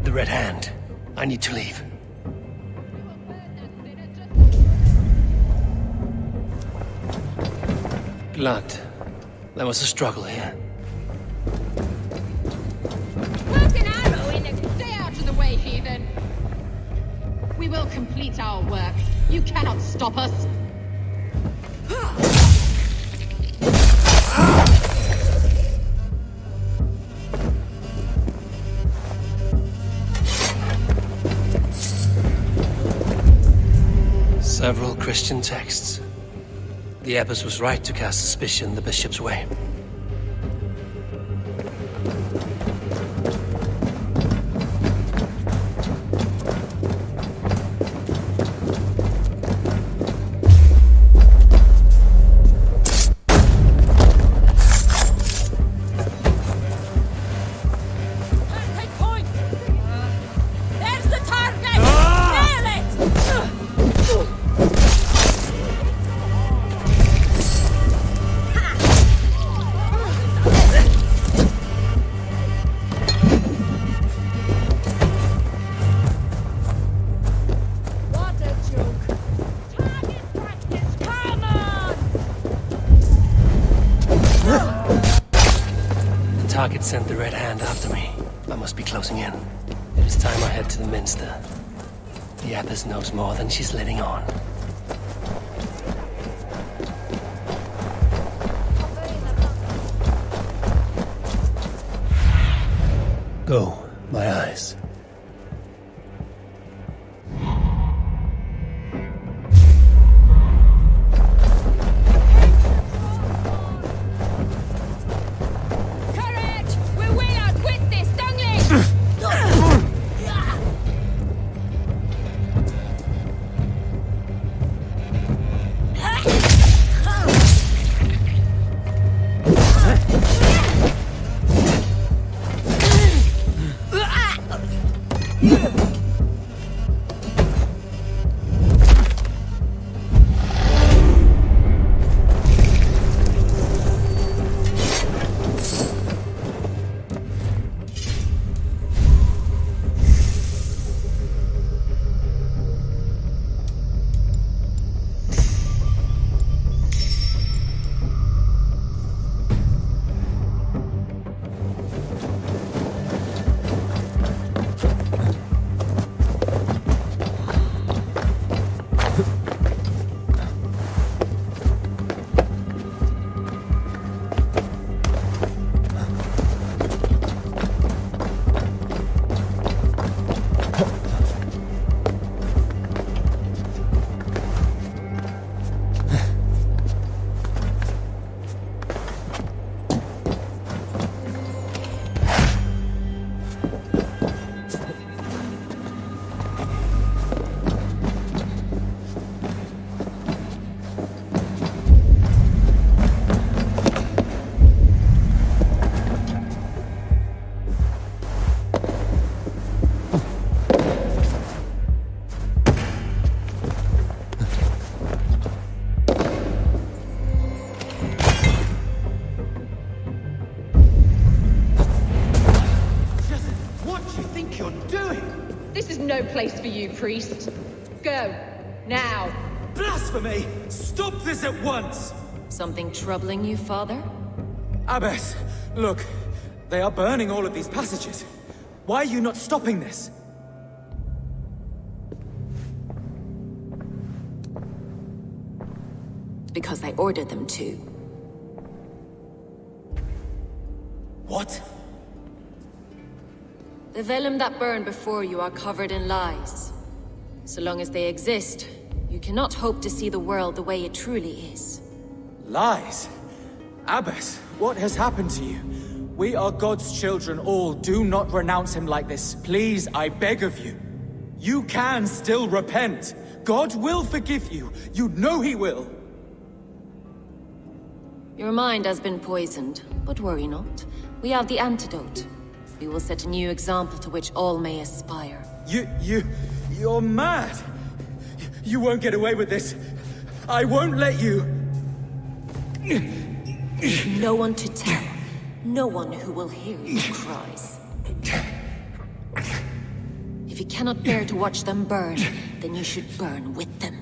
The Red Hand. I need to leave. Blood. There was a struggle here. Put an arrow in it. Stay out of the way, heathen. We will complete our work. You cannot stop us. Several Christian texts. The abbess was right to cast suspicion the bishop's way. Target sent the Red Hand after me. I must be closing in. It is time I head to the minster. The abbess knows more than she's letting on. Go, my eyes. think you're doing? This is no place for you, priest. Go. Now. Blasphemy! Stop this at once! Something troubling you, Father? Abbess, look. They are burning all of these passages. Why are you not stopping this? Because I ordered them to. What? The vellum that burn before you are covered in lies. So long as they exist, you cannot hope to see the world the way it truly is. Lies? Abbess, what has happened to you? We are God's children all. Do not renounce him like this. Please, I beg of you. You can still repent. God will forgive you. You know he will. Your mind has been poisoned, but worry not. We have the antidote. We will set a new example to which all may aspire. You're mad! You won't get away with this. I won't let you! No one to tell. No one who will hear your cries. If you cannot bear to watch them burn, then you should burn with them.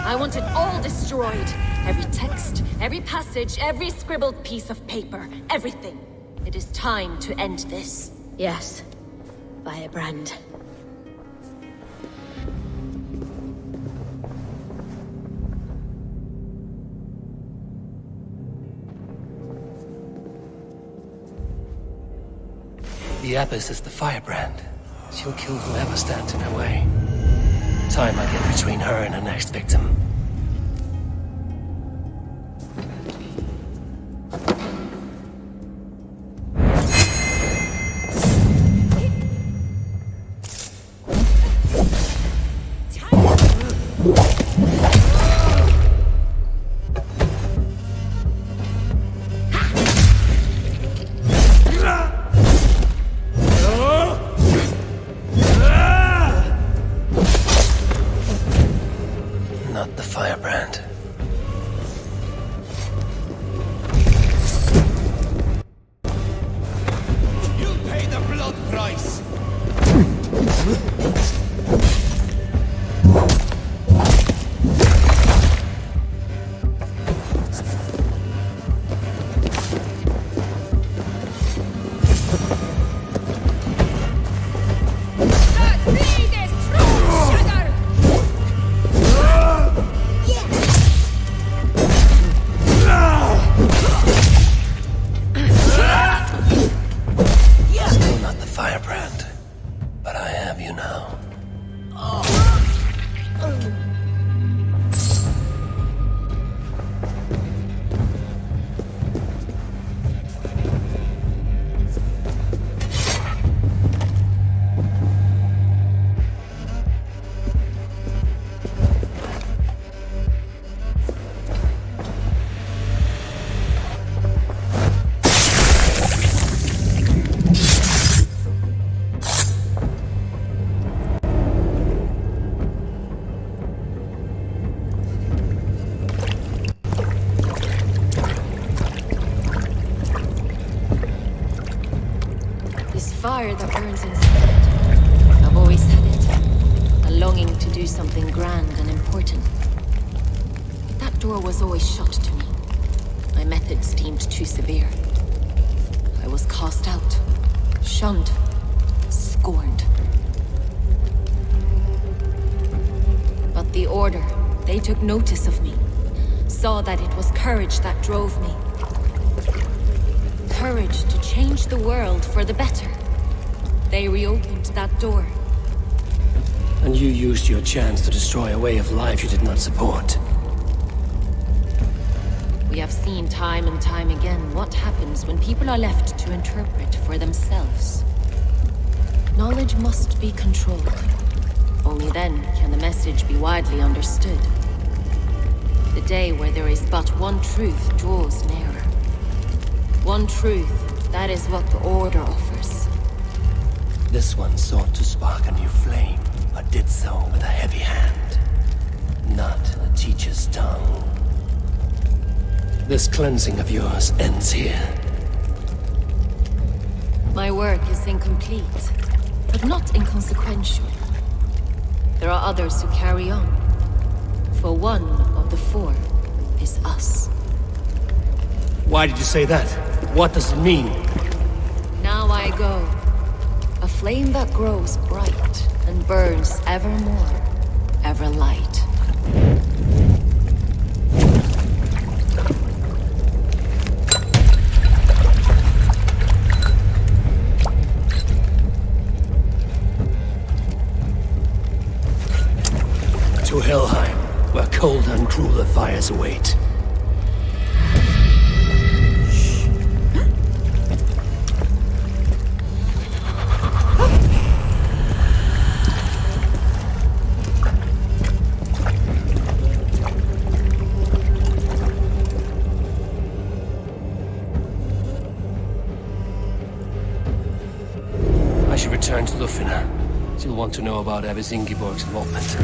I want it all destroyed. Every text, every passage, every scribbled piece of paper, everything. It is time to end this. Yes. Firebrand. The Abbess is the firebrand. She'll kill whoever stands in her way. Time I get between her and her next victim. Not the firebrand. You'll pay the blood price! Still not the firebrand, but I have you now. Fire that burns inside. I've always had it. A longing to do something grand and important. But that door was always shut to me. My methods deemed too severe. I was cast out, shunned, scorned. But the Order, they took notice of me. Saw that it was courage that drove me. Courage to change the world for the better. They reopened that door. And you used your chance to destroy a way of life you did not support. We have seen time and time again what happens when people are left to interpret for themselves. Knowledge must be controlled. Only then can the message be widely understood. The day where there is but one truth draws nearer. One truth, that is what the Order offers. This one sought to spark a new flame, but did so with a heavy hand, not a teacher's tongue. This cleansing of yours ends here. My work is incomplete, but not inconsequential. There are others who carry on. For one of the four is us. Why did you say that? What does it mean? Now I go. A flame that grows bright and burns ever more, ever light. To Helheim, where cold and crueler fires await. I should return to Lufina. She'll want to know about Abbess Ingeborg's involvement.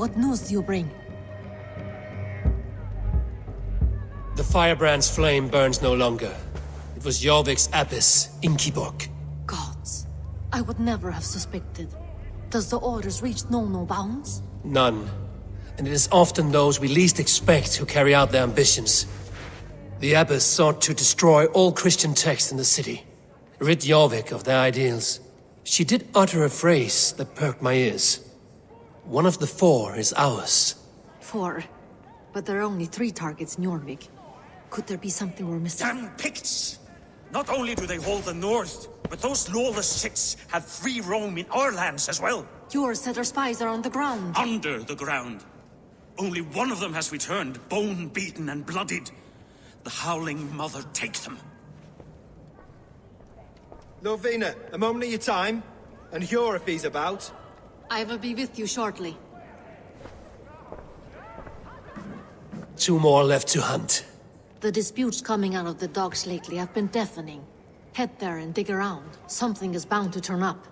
What news do you bring? The firebrand's flame burns no longer. It was Jorvik's abbess, Ingeborg. Gods, I would never have suspected. Does the orders reach no bounds? None. And it is often those we least expect who carry out their ambitions. The abbess sought to destroy all Christian texts in the city, rid Jorvik of their ideals. She did utter a phrase that perked my ears. One of the four is ours. 4. But there are only 3 targets in Jorvik. Could there be something we're missing? Damn Picts! Not only do they hold the north, but those lawless Siths have free roam in our lands as well. Your setter spies are on the ground. Under the ground. Only one of them has returned, bone-beaten and bloodied. The Howling Mother take them. Lovina, a moment of your time. And Hjor if he's about. I will be with you shortly. 2 more left to hunt. The disputes coming out of the docks lately have been deafening. Head there and dig around. Something is bound to turn up.